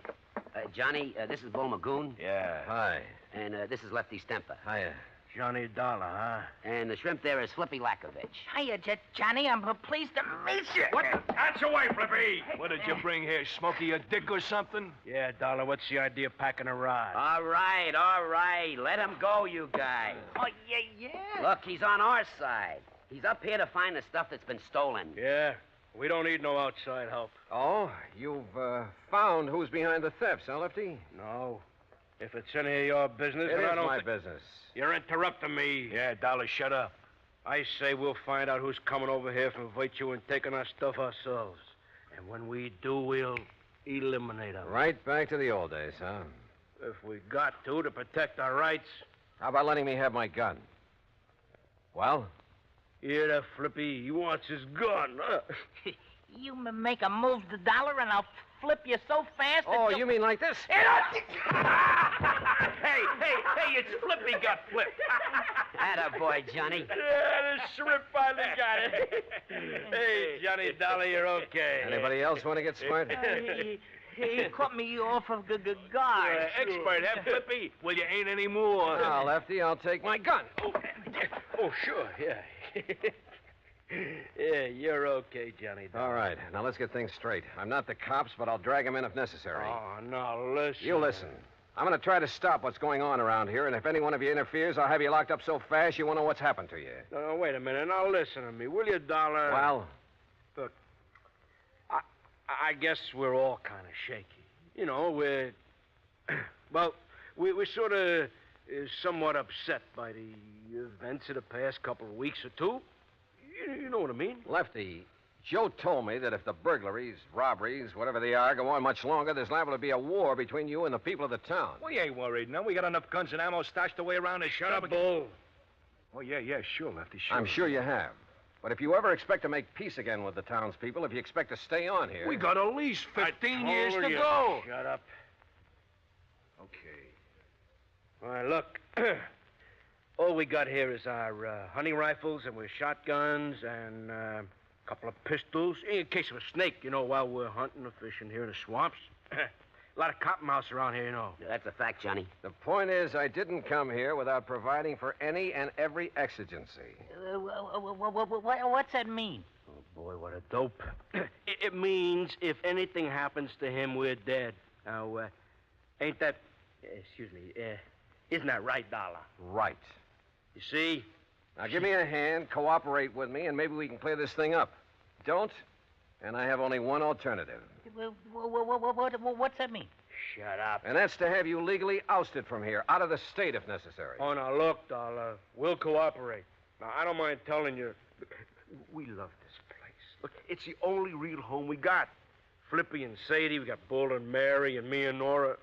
Johnny, this is Bo Magoon.
Yeah.
Hi.
And this is Lefty Stemper.
Hiya.
Johnny Dollar, huh?
And the shrimp there is Flippy Lakovich.
Hiya, Johnny. I'm pleased to meet you.
What? Hands away, Flippy! What did you bring here, Smokey? A dick or something?
Yeah, Dollar, what's the idea of packing a rod?
All right. Let him go, you guys.
Oh, yeah.
Look, he's on our side. He's up here to find the stuff that's been stolen.
Yeah, we don't need no outside help.
Oh, you've found who's behind the thefts, huh, Lefty?
No. If it's any of your business,
It
then
is
I don't
my
thi-
business.
You're interrupting me.
Yeah, Dollar, shut up.
I say we'll find out who's coming over here from Virtue and taking our stuff ourselves. And when we do, we'll eliminate them.
Right back to the old days, huh?
If we got to protect our rights.
How about letting me have my gun? Well?
Hear that, Flippy? He wants his gun.
You make a move to Dollar and I'll flip you so fast that
Oh, you mean like this?
Hey, it's Flippy got flipped.
Attaboy, Johnny.
Yeah, the shrimp finally got it. Hey, Johnny Dollar, you're okay.
Anybody else want to get smart?
He cut me off of the guard.
Expert, huh, Flippy? Well, you ain't any more.
Now, Lefty, I'll take my gun.
Oh, sure, yeah. Yeah, you're okay, Johnny Dollar.
All right, now let's get things straight. I'm not the cops, but I'll drag him in if necessary.
Oh, no, listen.
You listen. I'm going to try to stop what's going on around here, and if any one of you interferes, I'll have you locked up so fast you won't know what's happened to you.
No, wait a minute. Now listen to me, will you, Dollar?
Well?
Look, I guess we're all kind of shaky. You know, we're... Well, we're sort of somewhat upset by the events of the past couple of weeks or two. You know what I mean?
Lefty, Joe told me that if the burglaries, robberies, whatever they are, go on much longer, there's liable to be a war between you and the people of the town.
We ain't worried, no. We got enough guns and ammo stashed away around to shut up.
Bull.
Oh, yeah, sure, Lefty, sure.
I'm sure you have. But if you ever expect to make peace again with the townspeople, if you expect to stay on here...
We got at least 15 years to
you.
go.
Shut up.
Okay.
All right, look. All we got here is our hunting rifles and our shotguns and a couple of pistols in case of a snake, you know, while we're hunting or fishing here in the swamps. A lot of cottonmouths around here, you know.
That's a fact, Johnny.
The point is, I didn't come here without providing for any and every exigency.
What's that mean?
Oh, boy, what a dope. It means if anything happens to him, we're dead. Now, ain't that... excuse me, isn't that right, Dollar?
Right.
You see?
Now, give me a hand, cooperate with me, and maybe we can clear this thing up. Don't, and I have only one alternative.
What's that mean?
Shut up.
And that's to have you legally ousted from here, out of the state if necessary.
Oh, now, look, Dollar, we'll cooperate. Now, I don't mind telling you, we love this place. Look, it's the only real home we got. Flippy and Sadie, we got Bull and Mary and me and Nora.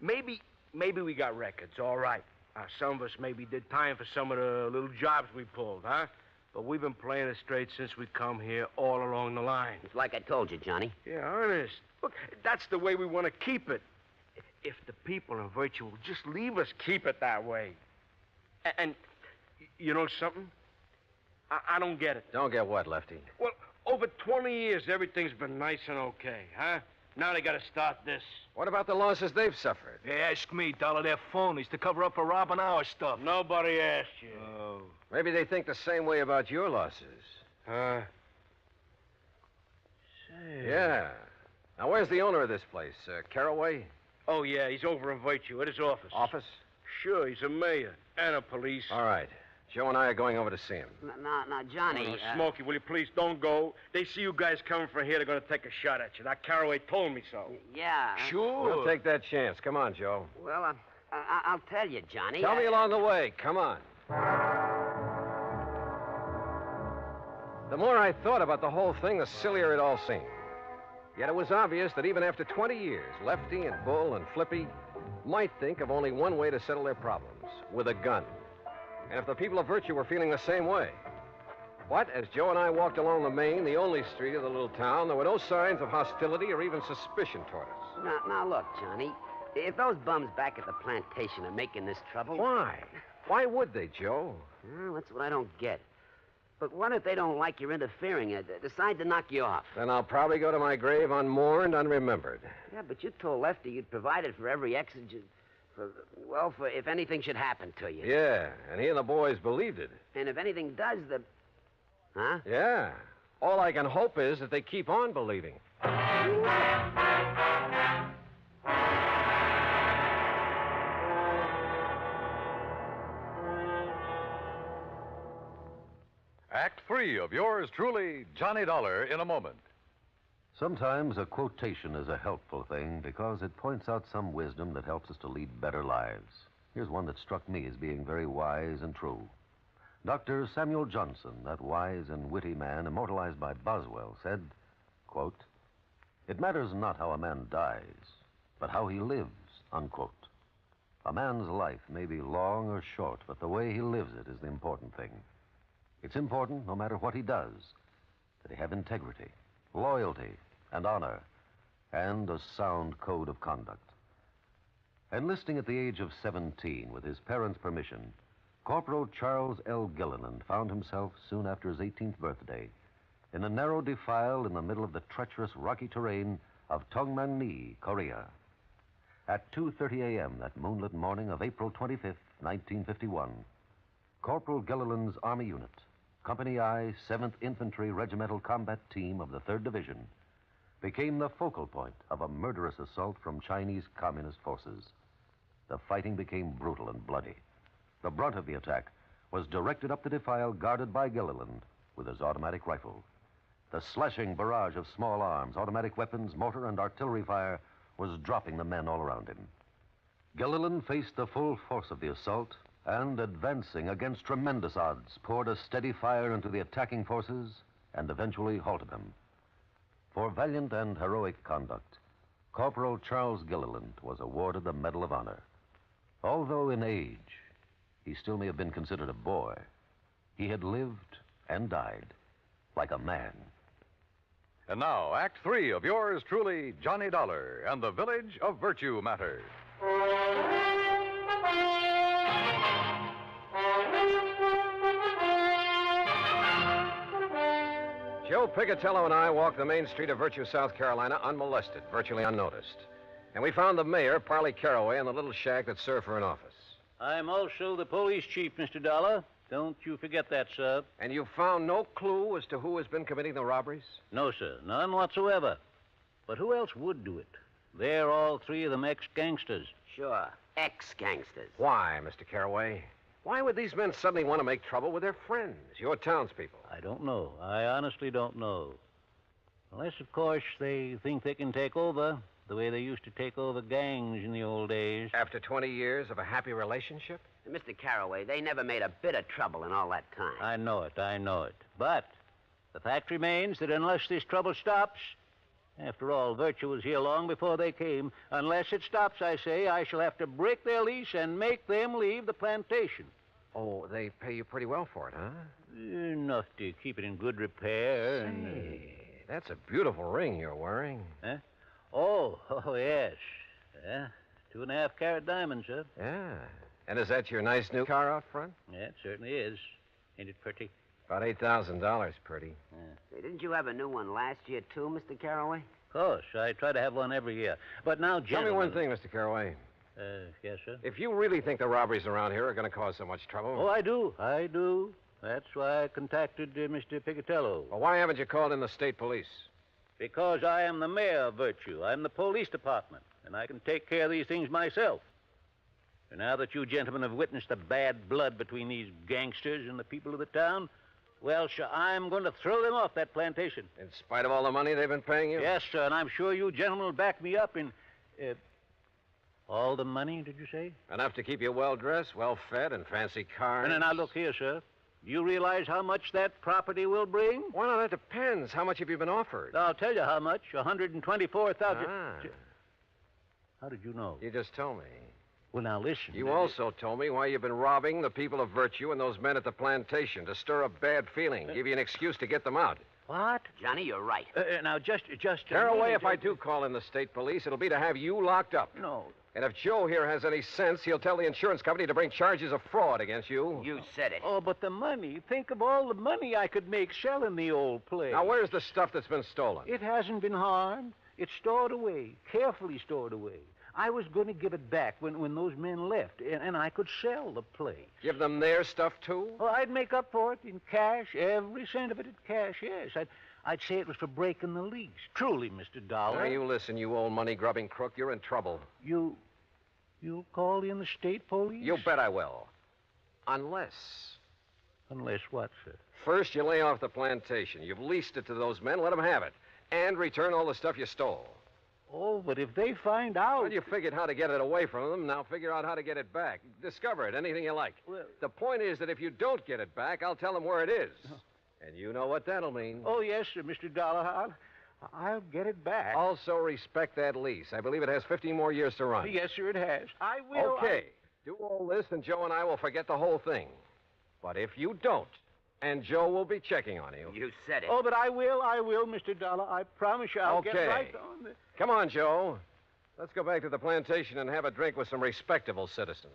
Maybe we got records, all right. Some of us maybe did time for some of the little jobs we pulled, huh? But we've been playing it straight since we come here all along the line.
It's like I told you, Johnny.
Yeah, honest. Look, that's the way we want to keep it. If the people in Virtue will just leave us keep it that way. And you know something? I don't get it.
Don't get what, Lefty?
Well, over 20 years, everything's been nice and okay, huh? Now they got to start this.
What about the losses they've suffered?
Hey, ask me, Dollar. They're phonies to cover up for robbing our stuff.
Nobody asked you.
Oh.
Maybe they think the same way about your losses.
Huh?
Say. Yeah. Now, where's the owner of this place? Caraway?
Oh, yeah, he's over in Virtue at his office.
Office?
Sure, he's a mayor and a police.
All right. Joe and I are going over to see him.
Now, Johnny...
Oh, Smokey, will you please don't go? They see you guys coming from here, they're going to take a shot at you. That Caraway told me so.
Yeah.
Sure.
We'll take that chance. Come on, Joe.
Well, I'll tell you, Johnny.
Tell me along the way. Come on. The more I thought about the whole thing, the sillier it all seemed. Yet it was obvious that even after 20 years, Lefty and Bull and Flippy might think of only one way to settle their problems, with a gun. And if the people of Virtue were feeling the same way. But as Joe and I walked along the main, the only street of the little town, there were no signs of hostility or even suspicion toward us.
Now, look, Johnny. If those bums back at the plantation are making this trouble...
Why? Why would they, Joe?
Well, that's what I don't get. But what if they don't like your interfering and decide to knock you off?
Then I'll probably go to my grave unmourned, unremembered.
Yeah, but you told Lefty you'd provided for every exigent... for if anything should happen to you.
Yeah, and he and the boys believed it.
And if anything does, Huh?
Yeah. All I can hope is that they keep on believing.
Act 3 of yours truly, Johnny Dollar, in a moment.
Sometimes a quotation is a helpful thing because it points out some wisdom that helps us to lead better lives. Here's one that struck me as being very wise and true. Dr. Samuel Johnson, that wise and witty man immortalized by Boswell, said, quote, "It matters not how a man dies, but how he lives," unquote. A man's life may be long or short, but the way he lives it is the important thing. It's important, no matter what he does, that he have integrity, loyalty, and honor, and a sound code of conduct. Enlisting at the age of 17 with his parents' permission, Corporal Charles L. Gilliland found himself, soon after his 18th birthday, in a narrow defile in the middle of the treacherous rocky terrain of Tongmangni, Korea. At 2:30 a.m. that moonlit morning of April 25th, 1951, Corporal Gilliland's Army Unit, Company I, 7th Infantry Regimental Combat Team of the 3rd Division, became the focal point of a murderous assault from Chinese Communist forces. The fighting became brutal and bloody. The brunt of the attack was directed up the defile guarded by Gilliland with his automatic rifle. The slashing barrage of small arms, automatic weapons, mortar, and artillery fire was dropping the men all around him. Gilliland faced the full force of the assault and, advancing against tremendous odds, poured a steady fire into the attacking forces and eventually halted them. For valiant and heroic conduct, Corporal Charles Gilliland was awarded the Medal of Honor. Although in age, he still may have been considered a boy. He had lived and died like a man.
And now, Act 3 of yours truly, Johnny Dollar and the Village of Virtue Matter.
Joe Picatello and I walked the main street of Virtue, South Carolina, unmolested, virtually unnoticed. And we found the mayor, Parley Caraway, in the little shack that served for an office.
I'm also the police chief, Mr. Dollar. Don't you forget that, sir.
And you found no clue as to who has been committing the robberies?
No, sir. None whatsoever. But who else would do it? They're all three of them ex-gangsters.
Sure. Ex-gangsters.
Why, Mr. Caraway? Why would these men suddenly want to make trouble with their friends, your townspeople?
I don't know. I honestly don't know. Unless, of course, they think they can take over the way they used to take over gangs in the old days.
After 20 years of a happy relationship?
Mr. Caraway, they never made a bit of trouble in all that time.
I know it. But the fact remains that unless this trouble stops, after all, Virtue was here long before they came, unless it stops, I say, I shall have to break their lease and make them leave the plantation.
Oh, they pay you pretty well for it, huh?
Enough to keep it in good repair.
Hey, that's a beautiful ring you're wearing.
Huh? Oh, yes. 2.5-carat diamond, sir.
Yeah. And is that your nice new car out front?
Yeah, it certainly is. Ain't it pretty?
About $8,000 pretty.
Hey, didn't you have a new one last year, too, Mr. Caraway?
Of course. I try to have one every year. But now, gentlemen...
Tell me one thing, Mr. Caraway.
Yes, sir?
If you really think the robberies around here are going to cause so much trouble...
Oh, I do. That's why I contacted Mr. Picatello.
Well, why haven't you called in the state police?
Because I am the mayor of Virtue. I'm the police department, and I can take care of these things myself. And now that you gentlemen have witnessed the bad blood between these gangsters and the people of the town, well, sir, I'm going to throw them off that plantation.
In spite of all the money they've been paying you?
Yes, sir, and I'm sure you gentlemen will back me up in... all the money, did you say?
Enough to keep you well-dressed, well-fed, and fancy cars.
And now, look here, sir. Do you realize how much that property will bring?
Well, now, that depends. How much have you been offered?
I'll tell you how much. 124,000.
Ah.
How did you know?
You just told me.
Well, now listen.
You also told me why you've been robbing the people of virtue and those men at the plantation to stir up bad feeling, give you an excuse to get them out.
What?
Johnny, you're right.
Now, just a
Caraway,
minute.
if I do call in the state police, it'll be to have you locked up.
No.
And if Joe here has any sense, he'll tell the insurance company to bring charges of fraud against you.
You said it.
Oh, but the money. Think of all the money I could make selling the old place.
Now, where's the stuff that's been stolen?
It hasn't been harmed. It's stored away, carefully stored away. I was going to give it back when those men left, and I could sell the place.
Give them their stuff, too?
Oh, I'd make up for it in cash, every cent of it in cash, yes. I'd say it was for breaking the lease. Truly, Mr. Dollar.
Now, you listen, you old money-grubbing crook. You're in trouble.
You'll call in the state police?
You bet I will. Unless
what, sir?
first you lay off the plantation. You've leased it to those men. Let them have it. And return all the stuff you stole.
Oh, but if they find out...
Well, you figured how to get it away from them. Now figure out how to get it back. Discover it, anything you like.
Well...
The point is that if you don't get it back, I'll tell them where it is. And you know what that'll mean.
Oh, yes, sir, Mr. Dollar. I'll get it back.
Also respect that lease. I believe it has 15 more years to run.
Yes, sir, it has. I will.
Okay. Do all this, and Joe and I will forget the whole thing. But if you don't, and Joe will be checking on you.
You said it.
Oh, but I will, Mr. Dollar. I promise you I'll get right on the...
Come on, Joe. Let's go back to the plantation and have a drink with some respectable citizens.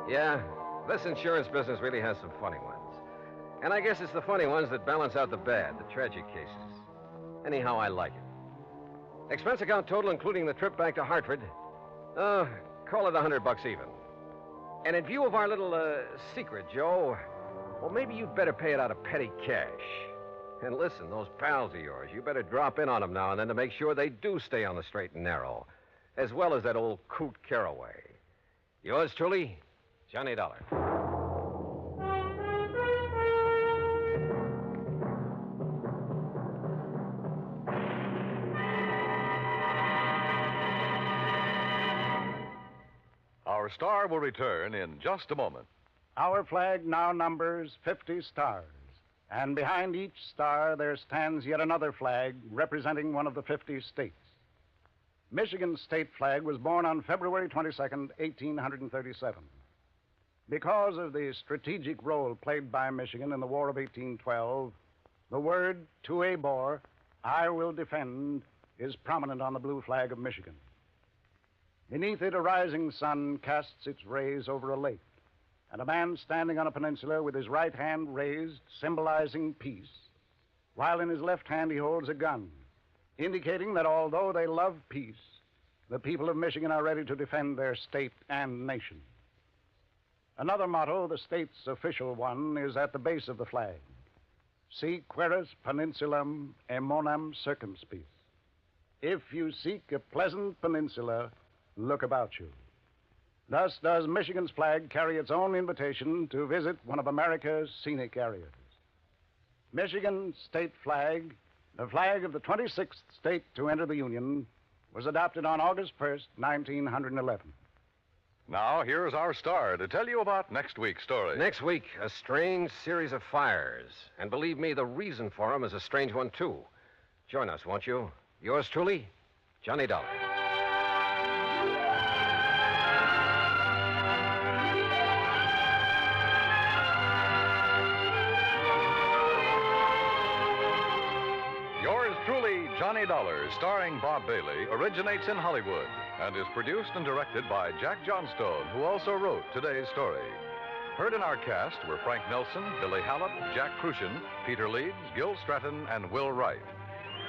Yeah, this insurance business really has some funny ones. And I guess it's the funny ones that balance out the bad, the tragic cases. Anyhow, I like it. Expense account total, including the trip back to Hartford. Call it $100 even. And in view of our little secret, Joe, well, maybe you'd better pay it out of petty cash. And listen, those pals of yours, you better drop in on them now and then to make sure they do stay on the straight and narrow, as well as that old coot Caraway. Yours truly, Johnny Dollar.
Our star will return in just a moment.
Our flag now numbers 50 stars, and behind each star there stands yet another flag representing one of the 50 states. Michigan's state flag was born on February 22nd, 1837. Because of the strategic role played by Michigan in the War of 1812, the word "to a bore, I will defend," is prominent on the blue flag of Michigan. Beneath it, a rising sun casts its rays over a lake, and a man standing on a peninsula with his right hand raised, symbolizing peace, while in his left hand he holds a gun, indicating that although they love peace, the people of Michigan are ready to defend their state and nation. Another motto, the state's official one, is at the base of the flag: Si queris peninsulam emonam circumspice. If you seek a pleasant peninsula, look about you. Thus does Michigan's flag carry its own invitation to visit one of America's scenic areas. Michigan's state flag, the flag of the 26th state to enter the Union, was adopted on August 1st, 1911.
Now, here's our star to tell you about next week's story.
Next week, a strange series of fires. And believe me, the reason for them is a strange one, too. Join us, won't you? Yours truly, Johnny Dollar.
Johnny Dollar, starring Bob Bailey, originates in Hollywood and is produced and directed by Jack Johnstone, who also wrote today's story. Heard in our cast were Frank Nelson, Billy Hallett, Jack Crucian, Peter Leeds, Gil Stratton, and Will Wright.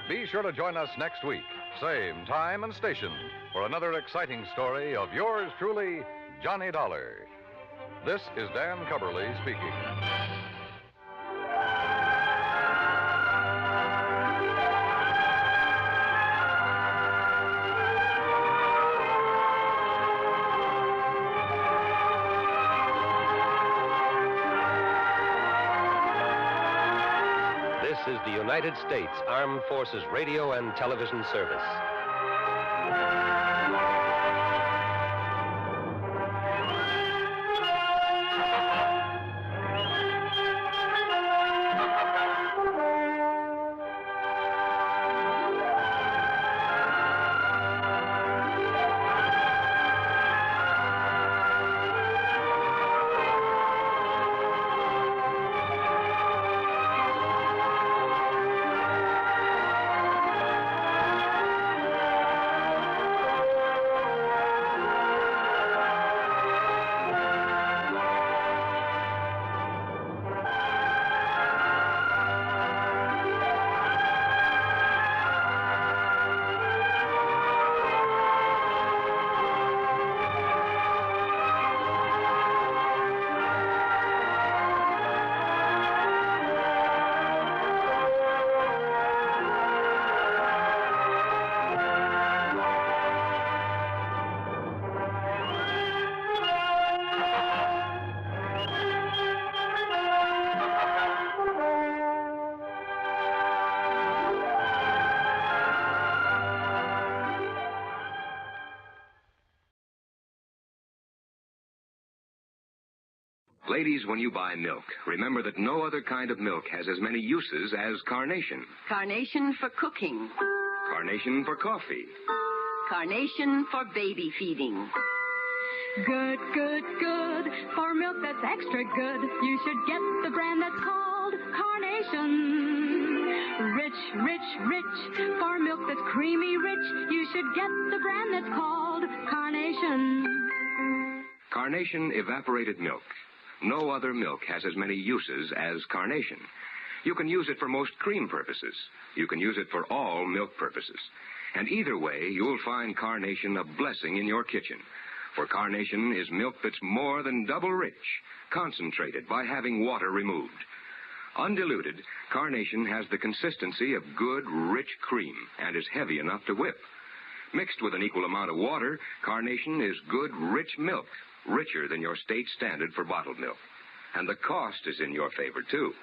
Be sure to join us next week, same time and station, for another exciting story of yours truly, Johnny Dollar. This is Dan Cubberly speaking.
This is the United States Armed Forces Radio and Television Service.
Ladies, when you buy milk, remember that no other kind of milk has as many uses as carnation.
Carnation for cooking.
Carnation for coffee.
Carnation for baby feeding.
Good, good, good. For milk that's extra good, you should get the brand that's called Carnation. Rich, rich, rich. For milk that's creamy rich, you should get the brand that's called Carnation.
Carnation evaporated milk. No other milk has as many uses as carnation. You can use it for most cream purposes. You can use it for all milk purposes. And either way, you'll find carnation a blessing in your kitchen. For carnation is milk that's more than double rich, concentrated by having water removed. Undiluted, carnation has the consistency of good, rich cream and is heavy enough to whip. Mixed with an equal amount of water, carnation is good, rich milk, richer than your state standard for bottled milk. And the cost is in your favor, too.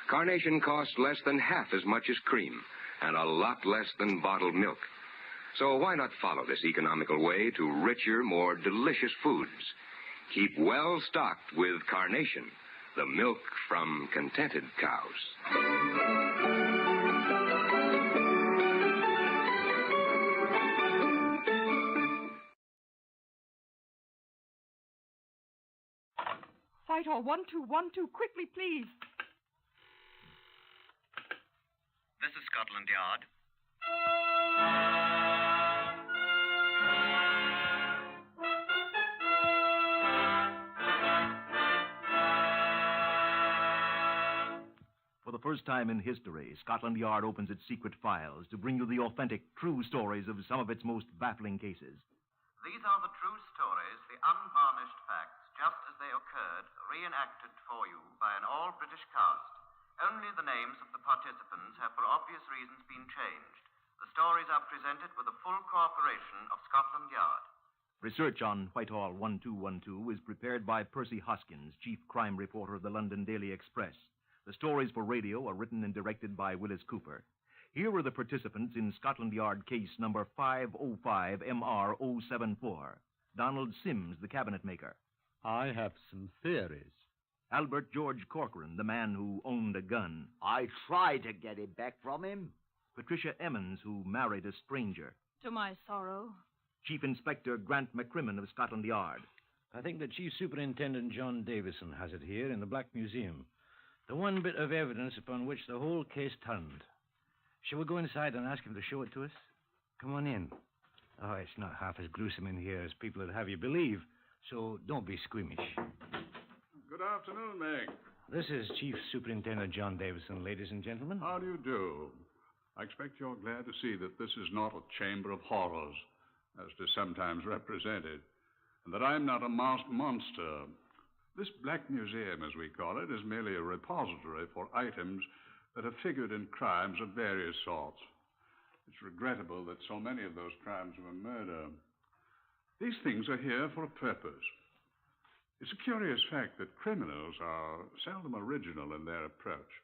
Carnation costs less than half as much as cream and a lot less than bottled milk. So why not follow this economical way to richer, more delicious foods? Keep well stocked with Carnation, the milk from contented cows.
Whitehall, 1212, quickly, please.
This is Scotland Yard.
For the first time in history, Scotland Yard opens its secret files to bring you the authentic, true stories of some of its most baffling cases.
These are the true stories, the unvarnished facts, just as they occurred, reenacted for you by an all-British cast. Only the names of the participants have, for obvious reasons, been changed. The stories are presented with the full cooperation of Scotland Yard.
Research on Whitehall 1212 is prepared by Percy Hoskins, chief crime reporter of the London Daily Express. The stories for radio are written and directed by Willis Cooper. Here are the participants in Scotland Yard case number 505MR074. Donald Sims, the cabinet maker.
I have some theories.
Albert George Corcoran, the man who owned a gun.
I tried to get it back from him.
Patricia Emmons, who married a stranger.
To my sorrow.
Chief Inspector Grant McCrimmon of Scotland Yard.
I think that Chief Superintendent John Davison has it here in the Black Museum. The one bit of evidence upon which the whole case turned. Shall we go inside and ask him to show it to us? Come on in. Oh, it's not half as gruesome in here as people would have you believe, so don't be squeamish.
Good afternoon, Meg.
This is Chief Superintendent John Davison, ladies and gentlemen.
How do you do? I expect you're glad to see that this is not a chamber of horrors, as it is sometimes represented, and that I'm not a masked monster. This Black Museum, as we call it, is merely a repository for items that have figured in crimes of various sorts. It's regrettable that so many of those crimes were murder. These things are here for a purpose. It's a curious fact that criminals are seldom original in their approach.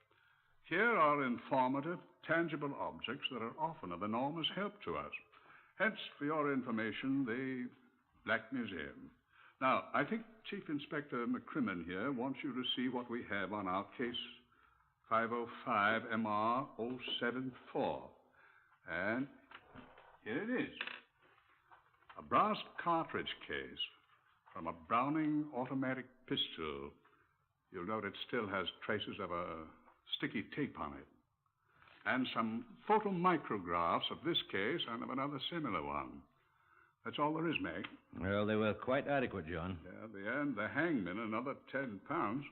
Here are informative, tangible objects that are often of enormous help to us. Hence, for your information, the Black Museum. Now, I think Chief Inspector McCrimmon here wants you to see what we have on our case 505MR074. And here it is. A brass cartridge case from a Browning automatic pistol. You'll note it still has traces of a sticky tape on it. And some photomicrographs of this case and of another similar one. That's all there is, Meg.
Well, they were quite adequate, John.
Yeah, at the end, the hangman, another 10 pounds.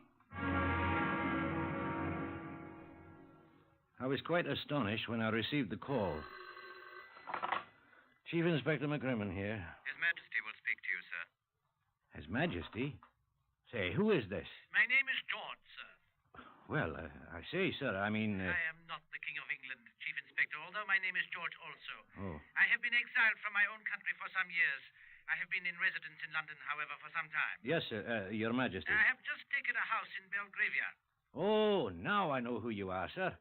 I was quite astonished when I received the call. Chief Inspector McCrimmon here.
His Majesty will speak to you, sir.
His Majesty? Say, who is this?
My name is George, sir.
Well, I say, sir, I mean...
I am not the King of England, Chief Inspector, although my name is George also.
Oh.
I have been exiled from my own country for some years. I have been in residence in London, however, for some time.
Yes, sir, Your Majesty.
I have just taken a house in Belgravia.
Oh, now I know who you are, sir.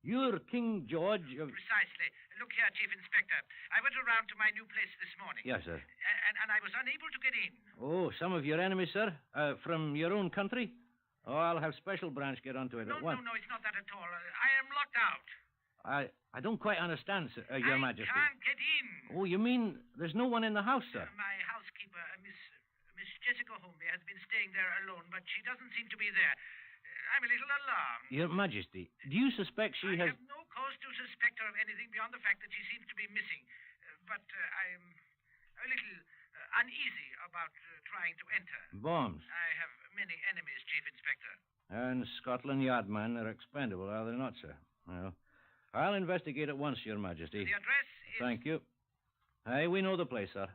You're King George of...
Precisely. Look here, Chief Inspector. I went around to my new place this morning.
Yes, sir.
And I was unable to get in.
Oh, some of your enemies, sir? From your own country? Oh, I'll have Special Branch get onto it at once.
No, it's not that at all. I am locked out.
I don't quite understand, sir, Your Majesty.
I can't get in.
Oh, you mean there's no one in the house, sir?
My housekeeper, Miss Jessica Holmby, has been staying there alone, but she doesn't seem to be there. I'm a little alarmed.
Your Majesty, do you suspect she
I
has...
have no cause to suspect her of anything beyond the fact that she seems to be missing. But I'm a little uneasy about trying to enter.
Bombs?
I have many enemies, Chief Inspector.
And Scotland Yard men are expendable, are they not, sir? Well, I'll investigate at once, Your Majesty.
The address is...
Thank you. Aye, we know the place, sir.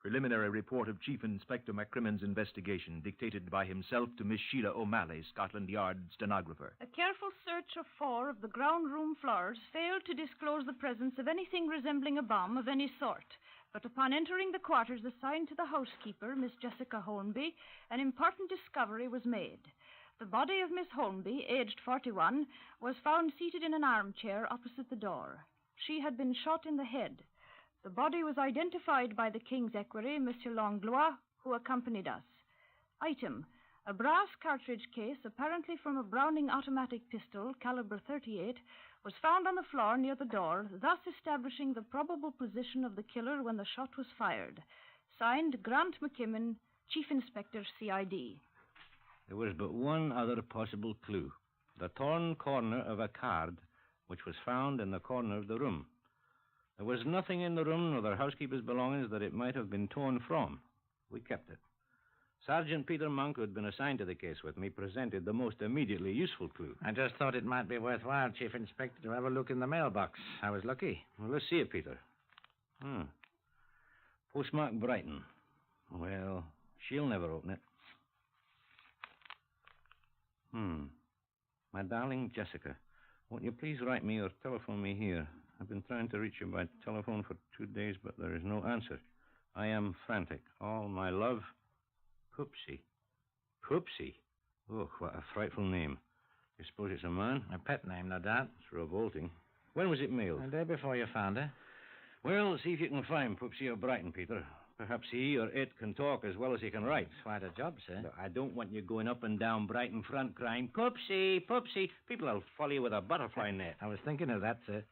Preliminary report of Chief Inspector McCrimmon's investigation, dictated by himself to Miss Sheila O'Malley, Scotland Yard stenographer.
A careful search of 4 of the ground room floors failed to disclose the presence of anything resembling a bomb of any sort. But upon entering the quarters assigned to the housekeeper, Miss Jessica Holmby, an important discovery was made. The body of Miss Holmby, aged 41, was found seated in an armchair opposite the door. She had been shot in the head. The body was identified by the King's equerry, Monsieur Langlois, who accompanied us. Item: a brass cartridge case, apparently from a Browning automatic pistol, caliber .38, was found on the floor near the door, thus establishing the probable position of the killer when the shot was fired. Signed, Grant McKimmon, Chief Inspector, CID.
There was but one other possible clue. The torn corner of a card, which was found in the corner of the room. There was nothing in the room nor the housekeeper's belongings that it might have been torn from. We kept it. Sergeant Peter Monk, who had been assigned to the case with me, presented the most immediately useful clue.
I just thought it might be worthwhile, Chief Inspector, to have a look in the mailbox. I was lucky.
Well, let's see it, Peter. Postmark Brighton. Well, she'll never open it. My darling Jessica, won't you please write me or telephone me here? I've been trying to reach you by telephone for 2 days, but there is no answer. I am frantic. All my love, Poopsie. Poopsie? Oh, what a frightful name. You suppose it's a man?
A pet name, no doubt.
It's revolting. When was it mailed?
The day before you found her.
Well, see if you can find Poopsie or Brighton, Peter. Perhaps he or it can talk as well as he can write.
Quite a job, sir.
No, I don't want you going up and down Brighton front crying, Poopsie, Poopsie. People will follow you with a butterfly net.
I was thinking of that, sir.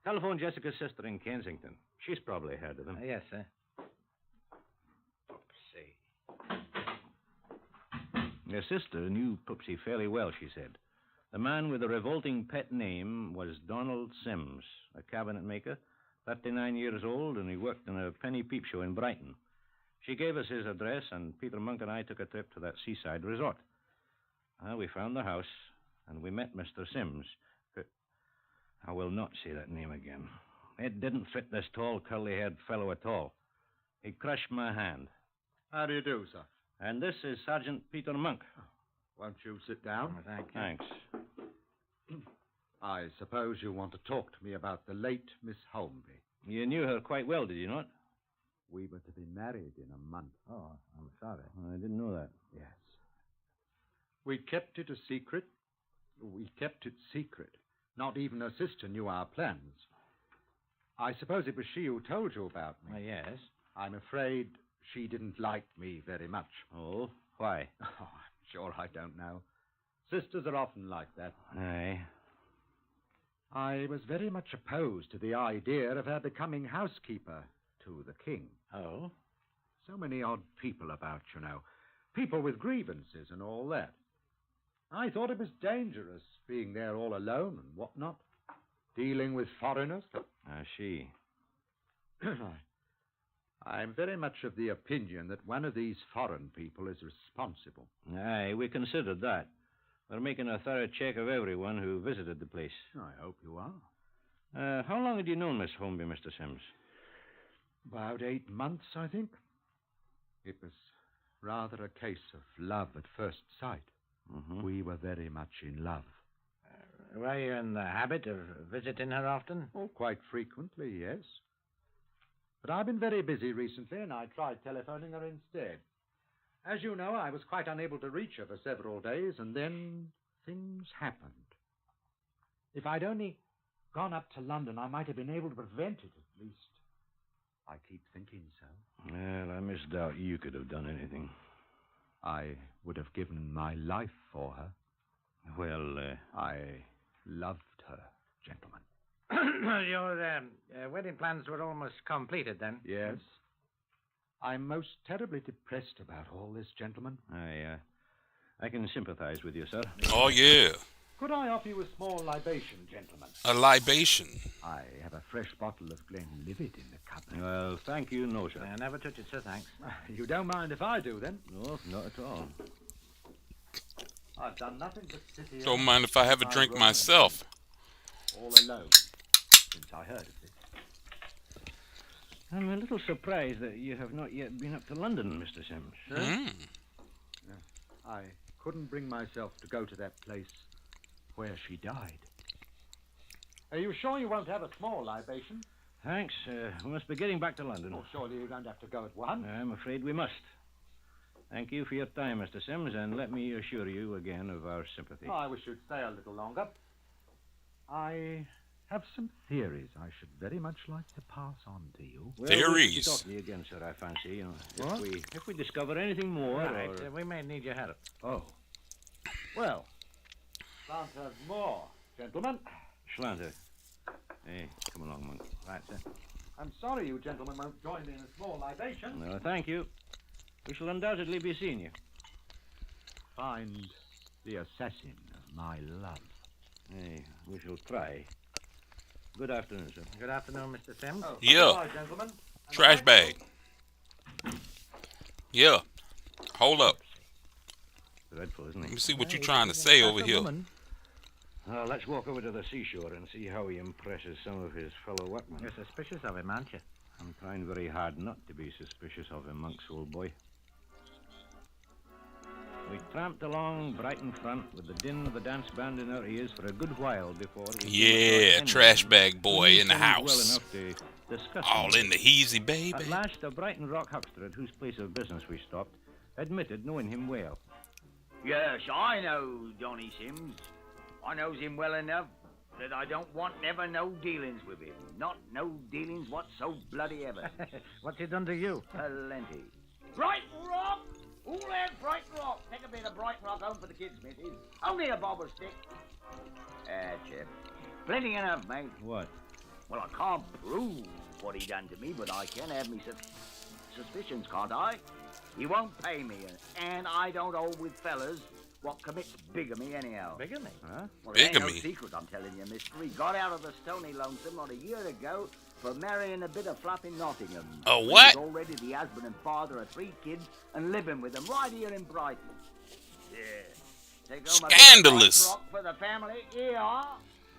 Telephone Jessica's sister in Kensington. She's probably heard of him.
Yes, sir.
Poopsie. Your sister knew Poopsie fairly well, she said. The man with the revolting pet name was Donald Sims, a cabinet maker, 39 years old, and he worked in a penny peep show in Brighton. She gave us his address, and Peter Monk and I took a trip to that seaside resort. We found the house, and we met Mr. Sims. I will not say that name again. It didn't fit this tall, curly-haired fellow at all. He crushed my hand.
How do you do, sir?
And this is Sergeant Peter Monk.
Won't you sit down?
Oh, thank you.
Thanks.
I suppose you want to talk to me about the late Miss Holmby.
You knew her quite well, did you not?
We were to be married in a month.
Oh, I'm sorry.
I didn't know that.
Yes. We kept it a secret. We kept it secret. Not even her sister knew our plans. I suppose it was she who told you about me.
Yes.
I'm afraid she didn't like me very much.
Oh, why?
Oh, I'm sure I don't know. Sisters are often like that.
Aye.
I was very much opposed to the idea of her becoming housekeeper to the king.
Oh?
So many odd people about, you know. People with grievances and all that. I thought it was dangerous, being there all alone and whatnot. Dealing with foreigners.
She.
I'm very much of the opinion that one of these foreign people is responsible.
Aye, we considered that. We're making a thorough check of everyone who visited the place.
I hope you are.
How long had you known Miss Holmby, Mr. Sims?
About 8 months, I think. It was rather a case of love at first sight.
Mm-hmm.
We were very much in love.
Were you in the habit of visiting her often?
Oh, quite frequently, yes. But I've been very busy recently, and I tried telephoning her instead. As you know, I was quite unable to reach her for several days, and then things happened. If I'd only gone up to London, I might have been able to prevent it, at least. I keep thinking so.
Well, I misdoubt you could have done anything.
I would have given my life for her.
Well,
I loved her, gentlemen.
Your wedding plans were almost completed then?
Yes. I'm most terribly depressed about all this, gentlemen.
I can sympathize with you, sir.
Oh, yeah.
Could I offer you a small libation, gentlemen?
A libation.
I have a fresh bottle of Glenlivet in the cupboard.
Well, thank you, no, sir.
I never touch it, sir, thanks.
You don't mind if I do, then?
No, not at all.
I've done nothing but sit here.
Don't mind if I have a drink myself.
All alone since I heard of this.
I'm a little surprised that you have not yet been up to London, Mr. Sims.
Mm.
I couldn't bring myself to go to that place where she died. Are you sure you won't have a small libation?
Thanks. We must be getting back to London.
Oh, surely you don't have to go at once.
I'm afraid we must. Thank you for your time, Mr. Sims, and let me assure you again of our sympathy.
Oh, I wish you'd stay a little longer. I have some theories I should very much like to pass on to you.
Well,
Theories?
We should talk to you again, sir, I fancy.
What?
If we discover anything more...
Right,
or...
we may need your help.
Oh. Well, can't have more, gentlemen.
Schlanter. Hey, come along, Monk.
Right, sir.
I'm sorry you gentlemen won't join me in a small libation.
No, thank you. We shall undoubtedly be seeing you.
Find the assassin of my love.
Hey, we shall try. Good afternoon, sir.
Good afternoon, Mr. Sims.
Oh,
Yeah.
bye, gentlemen.
Trash bag. Yeah. Hold up.
Dreadful, isn't
Let
he?
me see what you're trying to say over here.
Well, let's walk over to the seashore and see how he impresses some of his fellow workmen.
You're suspicious of him, aren't you?
I'm trying very hard not to be suspicious of him, Monk's old boy. We tramped along Brighton front with the din of the dance band in our ears for a good while before we...
Yeah, trash bag boy in the
Well
house.
enough to discuss
All
them.
in the heezy, baby.
At last, a Brighton Rock huckster at whose place of business we stopped admitted knowing him well.
Yes, I know Johnny Sims. I knows him well enough that I don't want never no dealings with him. Not no dealings what so bloody ever.
What's he done to you?
Plenty. Brighton Rock! All out Brighton Rock. Take a bit of Brighton Rock home for the kids, missus. Only a bob of stick. Chip. Plenty enough, mate.
What?
Well, I can't prove what he done to me, but I can have me suspicions, can't I? He won't pay me, and I don't hold with fellas what commits bigamy anyhow.
Bigamy?
Huh?
Well, it ain't
Bigamy?
no secret, I'm telling you, mister. He got out of the Stony Lonesome not a year ago for marrying a bit of flap in Nottingham.
A
He
what?
was already the husband and father of 3 kids and living with them right here in Brighton. Yeah. Take home a bit of
Scandalous.
Brighton Rock for the family. Here you are.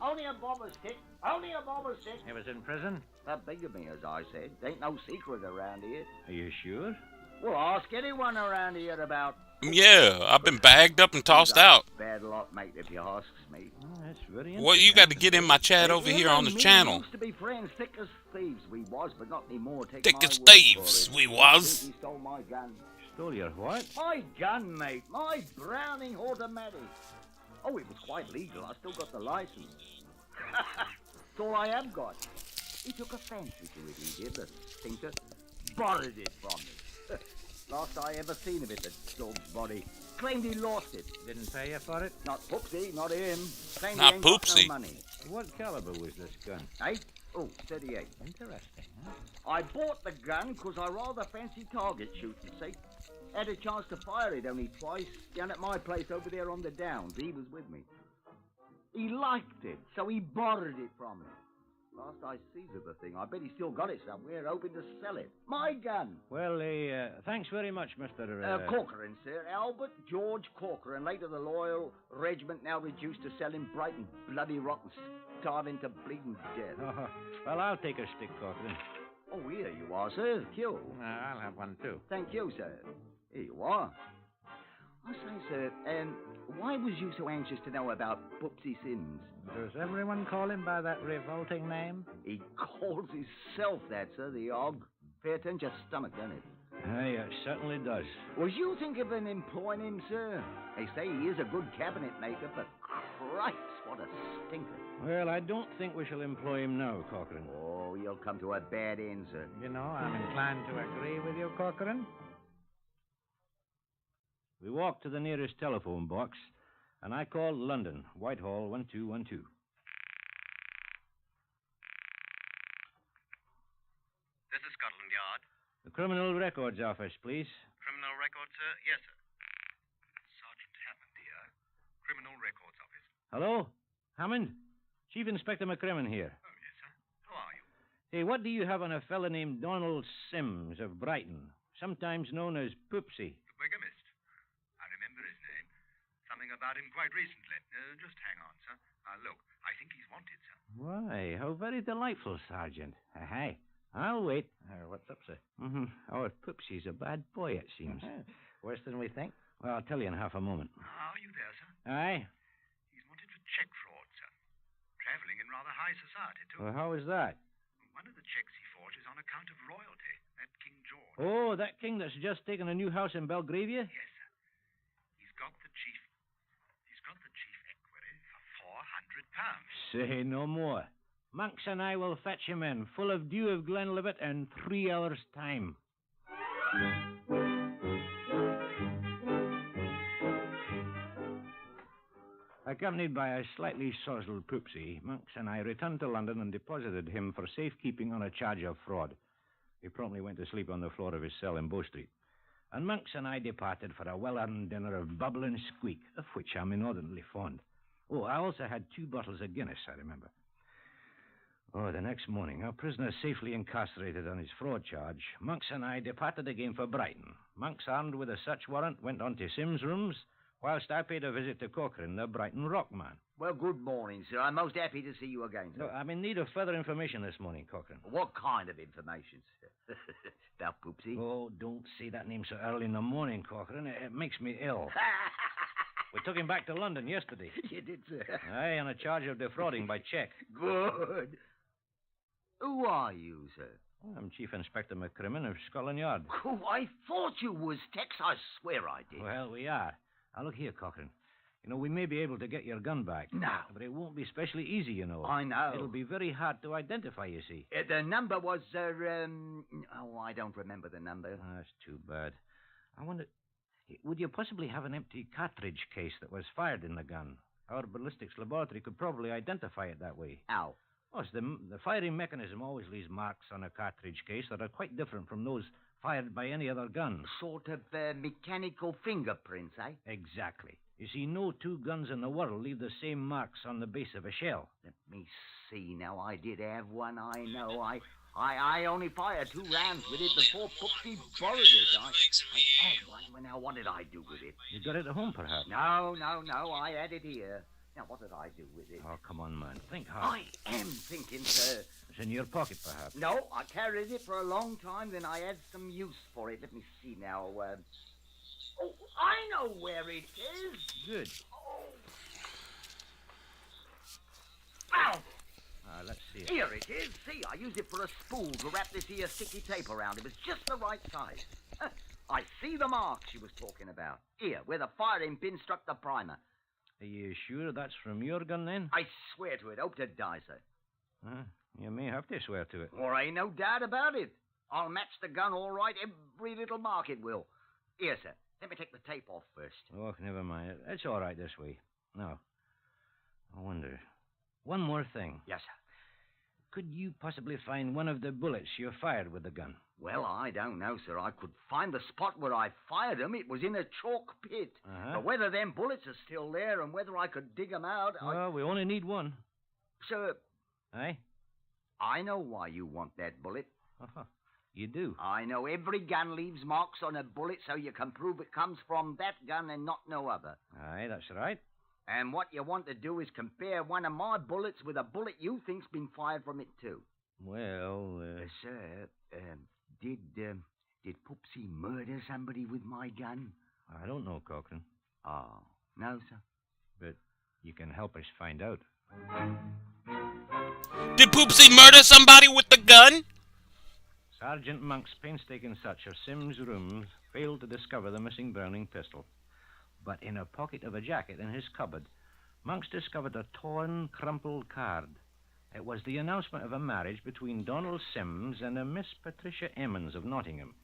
Only a bob of stick. Only a bob of stick.
He was in prison?
That bigamy, as I said. Ain't no secret around here.
Are you sure?
Well, ask anyone around here about...
Yeah, I've been bagged up and tossed out.
Bad lot, mate, if you asks me.
Oh, that's very
Well, you got to get in my chat over here on the channel.
Used to be friends, thick as thieves we was, but not anymore. Take
Thick
my
as
word for
thieves
it.
we was.
He stole my gun.
Stole your what?
My gun, mate. My Browning automatic. Oh, it was quite legal. I still got the license. That's all I have got. He took a fancy to it, he did, the stinker. Borrowed it from me. Last I ever seen of it, the dog's body. Claimed he lost it.
Didn't pay you for it?
Not Poopsy, not him. Claimed
Not
he ain't got
Poopsy.
no money.
What caliber was this gun?
8? Oh, 38.
Interesting, huh?
I bought the gun because I rather fancy target shooting, see? Had a chance to fire it only twice, down at my place over there on the Downs. He was with me. He liked it, so he borrowed it from me. Last I sees of the thing, I bet he still got it somewhere, hoping to sell it. My gun.
Well, thanks very much, Mr.
Corcoran, sir. Albert George Corcoran. Later the Loyal Regiment, now reduced to selling Brighton bloody rotten, starving to bleeding death.
Oh, well, I'll take a stick, Corcoran.
Oh, here you are, sir. Q.
I'll have one, too.
Thank you, sir. Here you are. I say, sir, why was you so anxious to know about Poopsy Sims?
Does everyone call him by that revolting name?
He calls himself that, sir, the og. Fair turns your stomach, doesn't it?
Aye, it certainly does.
Was you thinking of employing him, sir? They say he is a good cabinet maker, but Christ, what a stinker.
Well, I don't think we shall employ him now, Corcoran.
Oh, he'll come to a bad end, sir.
You know, I'm inclined to agree with you, Corcoran.
We walked to the nearest telephone box, and I called London, Whitehall 1212.
This is Scotland Yard.
The Criminal Records Office, please.
Criminal records, sir? Yes, sir. Sergeant Hammond here. Criminal Records Office.
Hello? Hammond? Chief Inspector McCrimmon here.
Oh, yes, sir. Who are you?
Hey, what do you have on a fella named Donald Sims of Brighton, sometimes known as Poopsie?
The bigamist. I remember his name. Something about him quite recently. Just hang on, sir. Look, I think he's wanted, sir.
Why, how very delightful, Sergeant. Aye. I'll wait.
What's up, sir?
Our Poopsie's a bad boy, it seems.
Worse than we think?
Well, I'll tell you in half a moment.
Are you there, sir?
Aye.
He's wanted for check fraud, sir. Traveling in rather high society, too.
Well, how is that?
One of the checks he forged is on account of royalty. That King George.
Oh, that king that's just taken a new house in Belgravia?
Yes, sir. He's got the chief equerry for £400.
Say no more. Monks and I will fetch him in, full of dew of Glenlivet, in 3 hours' time. Accompanied by a slightly sozzled Poopsie, Monks and I returned to London and deposited him for safekeeping on a charge of fraud. He promptly went to sleep on the floor of his cell in Bow Street. And Monks and I departed for a well-earned dinner of bubble and squeak, of which I'm inordinately fond. Oh, I also had 2 bottles of Guinness, I remember. Oh, the next morning, our prisoner safely incarcerated on his fraud charge, Monks and I departed again for Brighton. Monks, armed with a search warrant, went on to Sim's rooms, whilst I paid a visit to Cochrane, the Brighton rock man.
Well, good morning, sir. I'm most happy to see you again, sir.
Look, I'm in need of further information this morning, Cochrane.
What kind of information, sir? About Poopsie?
Oh, don't say that name so early in the morning, Cochrane. It makes me ill. We took him back to London yesterday.
You did, sir?
Aye, on a charge of defrauding by check.
Good. Who are you, sir?
I'm Chief Inspector McCrimmon of Scotland Yard.
Oh, I thought you was Tex. I swear I did.
Well, we are. Now, look here, Cochrane. You know, we may be able to get your gun back.
No.
But it won't be especially easy, you know.
I know.
It'll be very hard to identify, you see.
The number was, I don't remember the number.
Oh, that's too bad. I wonder, would you possibly have an empty cartridge case that was fired in the gun? Our ballistics laboratory could probably identify it that way.
How?
Oh, the firing mechanism always leaves marks on a cartridge case that are quite different from those fired by any other gun.
Sort of mechanical fingerprints, eh?
Exactly. You see, no 2 guns in the world leave the same marks on the base of a shell.
Let me see now. I did have one, I know. I only fired 2 rounds with it before Poopsie borrowed it. I had one. Well, now, what did I do with it?
You got it at home, perhaps?
No. I had it here. Now, what did I do with it?
Oh, come on, man. Think hard.
I am thinking, sir.
It's in your pocket, perhaps.
No, I carried it for a long time, then I had some use for it. Let me see now. Oh, I know where it is.
Good.
Ow!
Let's see it.
Here it is. See, I used it for a spool to wrap this here sticky tape around. It was just the right size. I see the mark she was talking about. Here, where the firing pin struck the primer.
Are you sure that's from your gun, then?
I swear to it. Hope to die, sir.
You may have to swear to it.
Well, ain't no doubt about it. I'll match the gun all right. Every little mark it will. Here, sir. Let me take the tape off first.
Oh, never mind. It's all right this way. Now, I wonder. One more thing.
Yes, sir.
Could you possibly find one of the bullets you fired with the gun?
Well, I don't know, sir. I could find the spot where I fired them. It was in a chalk pit. But whether them bullets are still there and whether I could dig them out...
Well, we only need one.
Sir...
Aye?
I know why you want that bullet.
You do?
I know every gun leaves marks on a bullet so you can prove it comes from that gun and not no other.
Aye, that's right.
And what you want to do is compare one of my bullets with a bullet you think's been fired from it, too.
Well,
Sir, did Poopsie murder somebody with my gun?
I don't know, Cochrane.
Oh, no, sir.
But you can help us find out.
Did Poopsie murder somebody with the gun?
Sergeant Monk's painstaking search of Sim's rooms failed to discover the missing Browning pistol. But in a pocket of a jacket in his cupboard, Monks discovered a torn, crumpled card. It was the announcement of a marriage between Donald Sims and a Miss Patricia Emmons of Nottingham.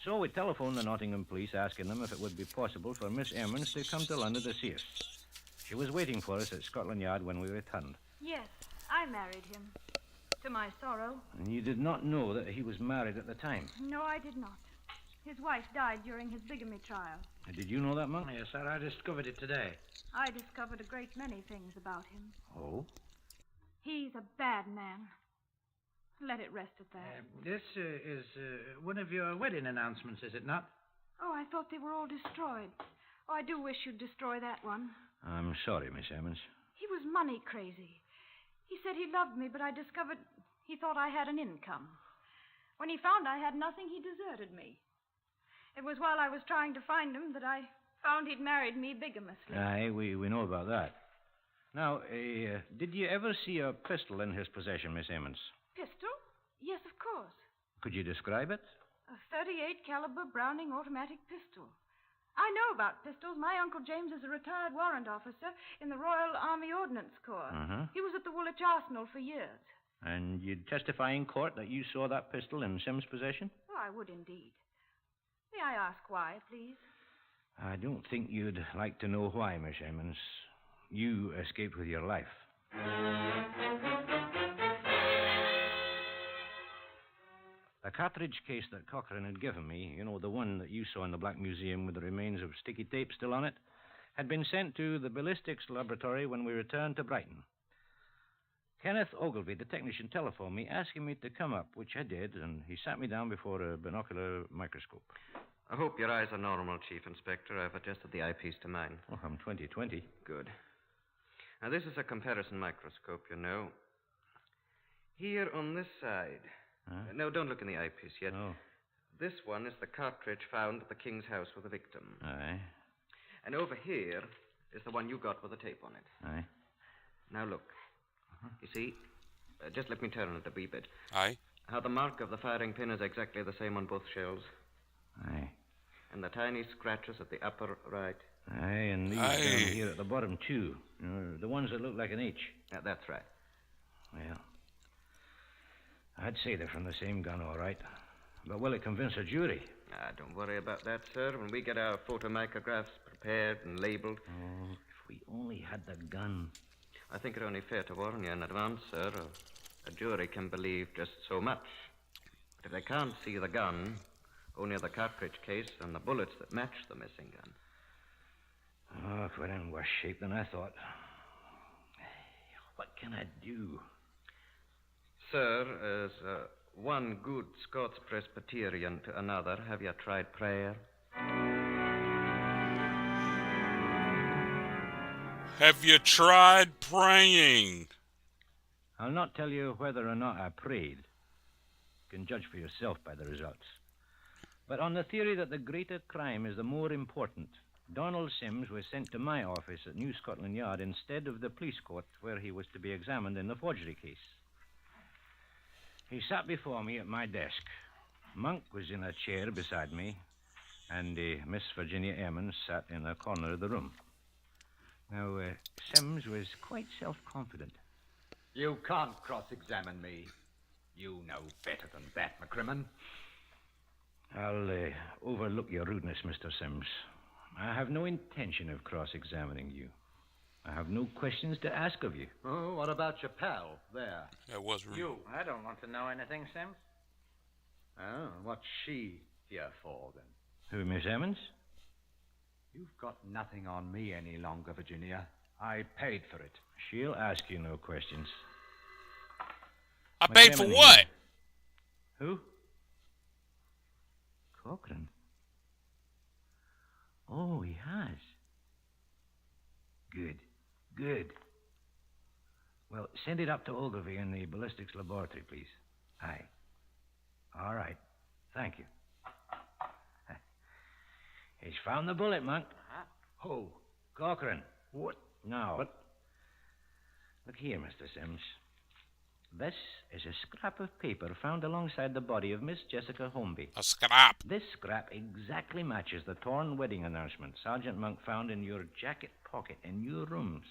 So we telephoned the Nottingham police asking them if it would be possible for Miss Emmons to come to London to see us. She was waiting for us at Scotland Yard when we returned.
Yes, I married him. To my sorrow.
And you did not know that he was married at the time?
No, I did not. His wife died during his bigamy trial.
Did you know that, Monk?
Yes, sir. I discovered it today.
I discovered a great many things about him.
Oh?
He's a bad man. Let it rest at that.
This is one of your wedding announcements, is it not?
Oh, I thought they were all destroyed. Oh, I do wish you'd destroy that one.
I'm sorry, Miss Emmons.
He was money crazy. He said he loved me, but I discovered he thought I had an income. When he found I had nothing, he deserted me. It was while I was trying to find him that I found he'd married me bigamously.
Aye, we know about that. Now, did you ever see a pistol in his possession, Miss Emmons?
Pistol? Yes, of course.
Could you describe it?
A .38 caliber Browning automatic pistol. I know about pistols. My Uncle James is a retired warrant officer in the Royal Army Ordnance Corps.
Uh-huh.
He was at the Woolwich Arsenal for years.
And you'd testify in court that you saw that pistol in Sim's possession?
Oh, I would indeed. May I ask why, please?
I don't think you'd like to know why, Miss Emmons. You escaped with your life. The cartridge case that Cochrane had given me, you know, the one that you saw in the Black Museum with the remains of sticky tape still on it, had been sent to the ballistics laboratory when we returned to Brighton. Kenneth Ogilvy, the technician, telephoned me asking me to come up, which I did, and he sat me down before a binocular microscope.
I hope your eyes are normal, Chief Inspector. I've adjusted the eyepiece to mine.
Oh, I'm 20/20.
Good. Now, this is a comparison microscope, you know. Here on this side...
Huh?
No, don't look in the eyepiece yet.
Oh.
This one is the cartridge found at the King's house with the victim.
Aye.
And over here is the one you got with the tape on it.
Aye.
Now, look. You see? Just let me turn it a wee bit.
Aye.
How the mark of the firing pin is exactly the same on both shells.
Aye.
And the tiny scratches at the upper right.
Aye, and these down here at the bottom, too. You know, the ones that look like an H.
Yeah, that's right.
Well, I'd say they're from the same gun, all right. But will it convince a jury?
Don't worry about that, sir. When we get our photomicrographs prepared and labeled...
Oh, if we only had the gun.
I think it only fair to warn you in advance, sir. A jury can believe just so much. But if they can't see the gun, only the cartridge case and the bullets that match the missing gun.
Oh, we're in worse shape than I thought. What can I do?
Sir, as one good Scots Presbyterian to another, have you tried prayer?
Have you tried praying?
I'll not tell you whether or not I prayed. You can judge for yourself by the results. But on the theory that the greater crime is the more important, Donald Sims was sent to my office at New Scotland Yard instead of the police court where he was to be examined in the forgery case. He sat before me at my desk. Monk was in a chair beside me, and Miss Virginia Emmons sat in a corner of the room. Now, Sims was quite self-confident.
You can't cross-examine me. You know better than that, McCrimmon.
I'll overlook your rudeness, Mr. Sims. I have no intention of cross-examining you. I have no questions to ask of you.
Oh, what about your pal there?
That was rude.
You. I don't want to know anything, Sims.
Oh, what's she here for, then?
Who, Miss Emmons?
You've got nothing on me any longer, Virginia. I paid for it.
She'll ask you no questions.
I paid for what?
Who? Cochrane. Oh, he has. Good. Good. Well, send it up to Ogilvy in the ballistics laboratory, please. Aye. All right. Thank you. He's found the bullet, Monk.
Who?
Cochrane.
What?
Now.
But...
Look here, Mr. Sims. This is a scrap of paper found alongside the body of Miss Jessica Holmby.
A scrap?
This scrap exactly matches the torn wedding announcement Sergeant Monk found in your jacket pocket in your rooms.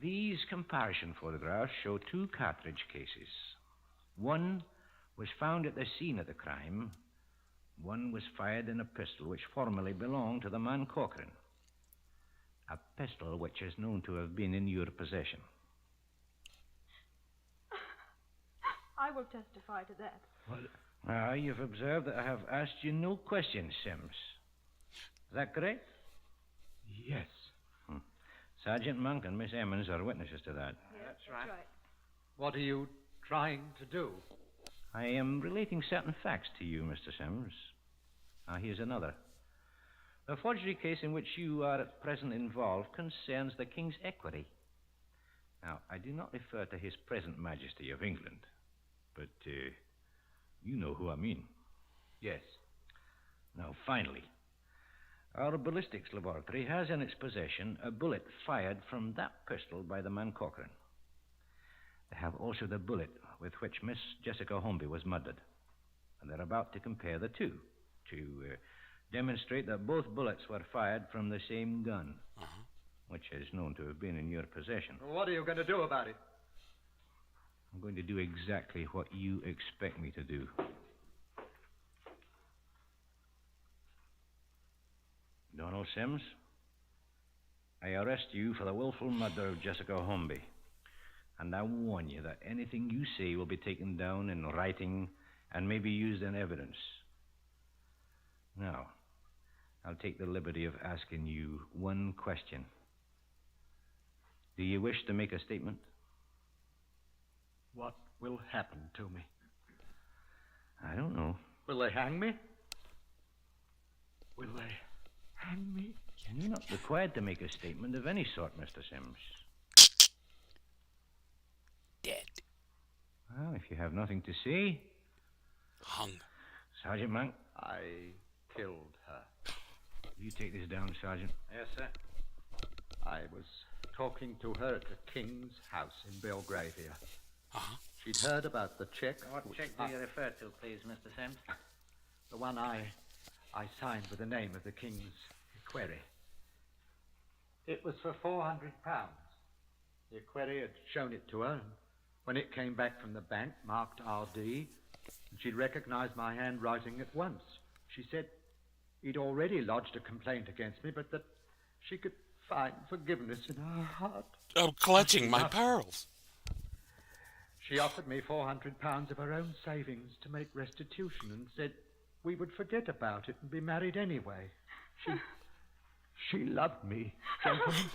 These comparison photographs show two cartridge cases. One was found at the scene of the crime. One was fired in a pistol which formerly belonged to the man Corcoran. A pistol which is known to have been in your possession.
I will testify to that.
Well, you've observed that I have asked you no questions, Sims. Is that correct?
Yes.
Sergeant Monk and Miss Emmons are witnesses to that.
That's right.
What are you trying to do?
I am relating certain facts to you, Mr. Sims. Now, here's another. The forgery case in which you are at present involved concerns the King's equity. Now, I do not refer to His present Majesty of England, but you know who I mean.
Yes.
Now, finally, our ballistics laboratory has in its possession a bullet fired from that pistol by the man Corcoran. They have also the bullet with which Miss Jessica Holmby was murdered, and they're about to compare the two to demonstrate that both bullets were fired from the same gun, which is known to have been in your possession.
What are you going to do about it?
I'm going to do exactly what you expect me to do. Donald Sims, I arrest you for the willful murder of Jessica Holmby. And I warn you that anything you say will be taken down in writing and may be used in evidence. Now, I'll take the liberty of asking you one question. Do you wish to make a statement?
What will happen to me?
I don't know.
Will they hang me? Will they hang me?
You're not required to make a statement of any sort, Mr. Sims.
Dead.
Well, if you have nothing to say...
Hung.
Sergeant Monk?
I killed her.
You take this down, Sergeant.
Yes, sir.
I was talking to her at the King's house in Belgravia. She'd heard about the check.
What check do you refer to, please, Mr. Sims?
The one I signed with the name of the King's equerry. It was for £400. The equerry had shown it to her, and when it came back from the bank, marked RD, she'd recognized my handwriting at once. She said he'd already lodged a complaint against me, but that she could find forgiveness in her heart.
I'm clutching my pearls.
She offered me £400 of her own savings to make restitution and said we would forget about it and be married anyway. She loved me, gentlemen.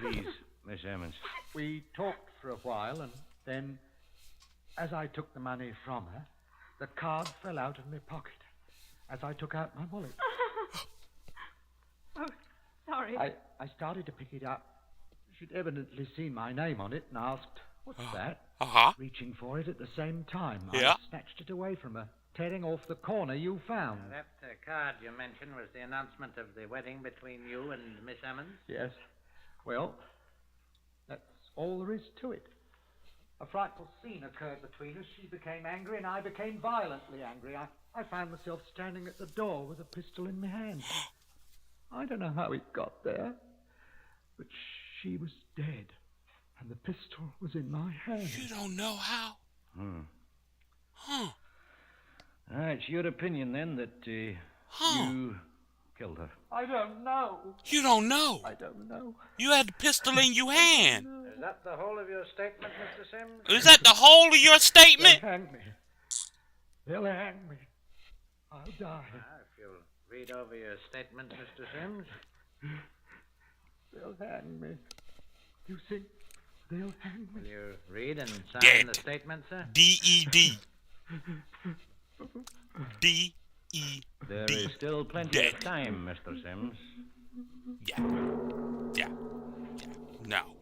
Please, Miss Emmons.
We talked for a while, and then, as I took the money from her, the card fell out of my pocket as I took out my wallet.
Oh, sorry.
I started to pick it up. She'd evidently seen my name on it and asked, "What's that?" Reaching for it at the same time, I snatched it away from her, tearing off the corner you found.
That card you mentioned was the announcement of the wedding between you and Miss Emmons?
Yes. Well, that's all there is to it. A frightful scene occurred between us. She became angry, and I became violently angry. I found myself standing at the door with a pistol in my hand. I don't know how it got there, but she was dead, and the pistol was in my hand.
You don't know how? Huh.
It's your opinion, then, that you killed her.
I don't know.
You don't know?
I don't know.
You had the pistol in your hand.
Is that the whole of your statement, Mr. Sims?
Is that the whole of your statement?
They'll hang me. They'll hang me. I'll die.
If you'll read over your statement, Mr. Sims.
They'll hang me. You think they'll hang me?
Will you read and sign
Dead.
the statement, sir?
D-E-D. D-E-D.
There is still plenty of time, Mr. Sims.
Yeah. No.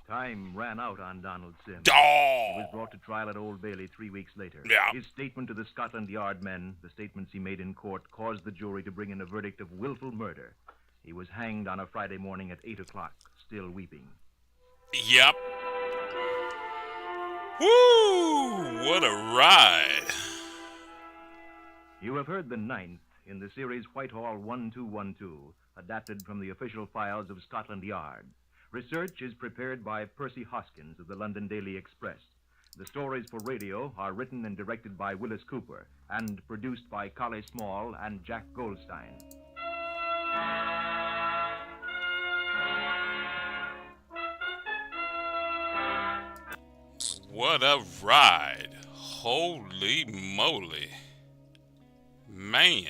Time ran out on Donald Sims.
Oh!
He was brought to trial at Old Bailey 3 weeks later.
Yeah.
His statement to the Scotland Yard men, the statements he made in court, caused the jury to bring in a verdict of willful murder. He was hanged on a Friday morning at 8 o'clock, still weeping.
Yep. Woo! What a ride.
You have heard the ninth in the series Whitehall 1212, adapted from the official files of Scotland Yard. Research is prepared by Percy Hoskins of the London Daily Express. The stories for radio are written and directed by Willis Cooper and produced by Collie Small and Jack Goldstein.
What a ride. Holy moly. Man.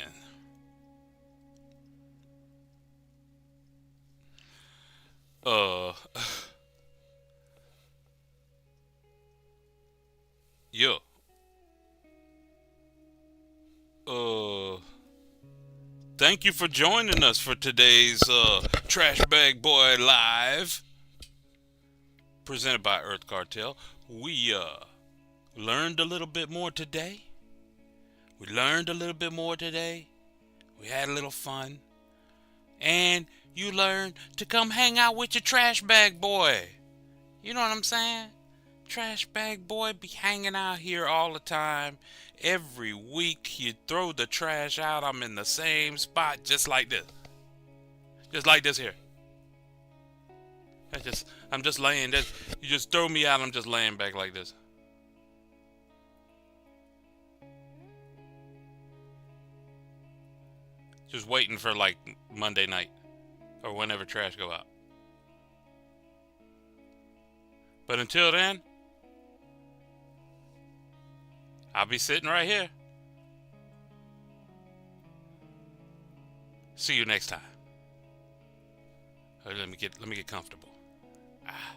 Yeah. Thank you for joining us for today's Trash Bag Boy Live, presented by Earth Cartel. We learned a little bit more today. We had a little fun. And you learned to come hang out with your trash bag boy. You know what I'm saying? Trash bag boy be hanging out here all the time. Every week you throw the trash out. I'm in the same spot just like this. Just like this here. I'm just laying this. You just throw me out, I'm just laying back like this. Just waiting for like Monday night or whenever trash go out. But until then, I'll be sitting right here. See you next time. Let me get comfortable. Ah.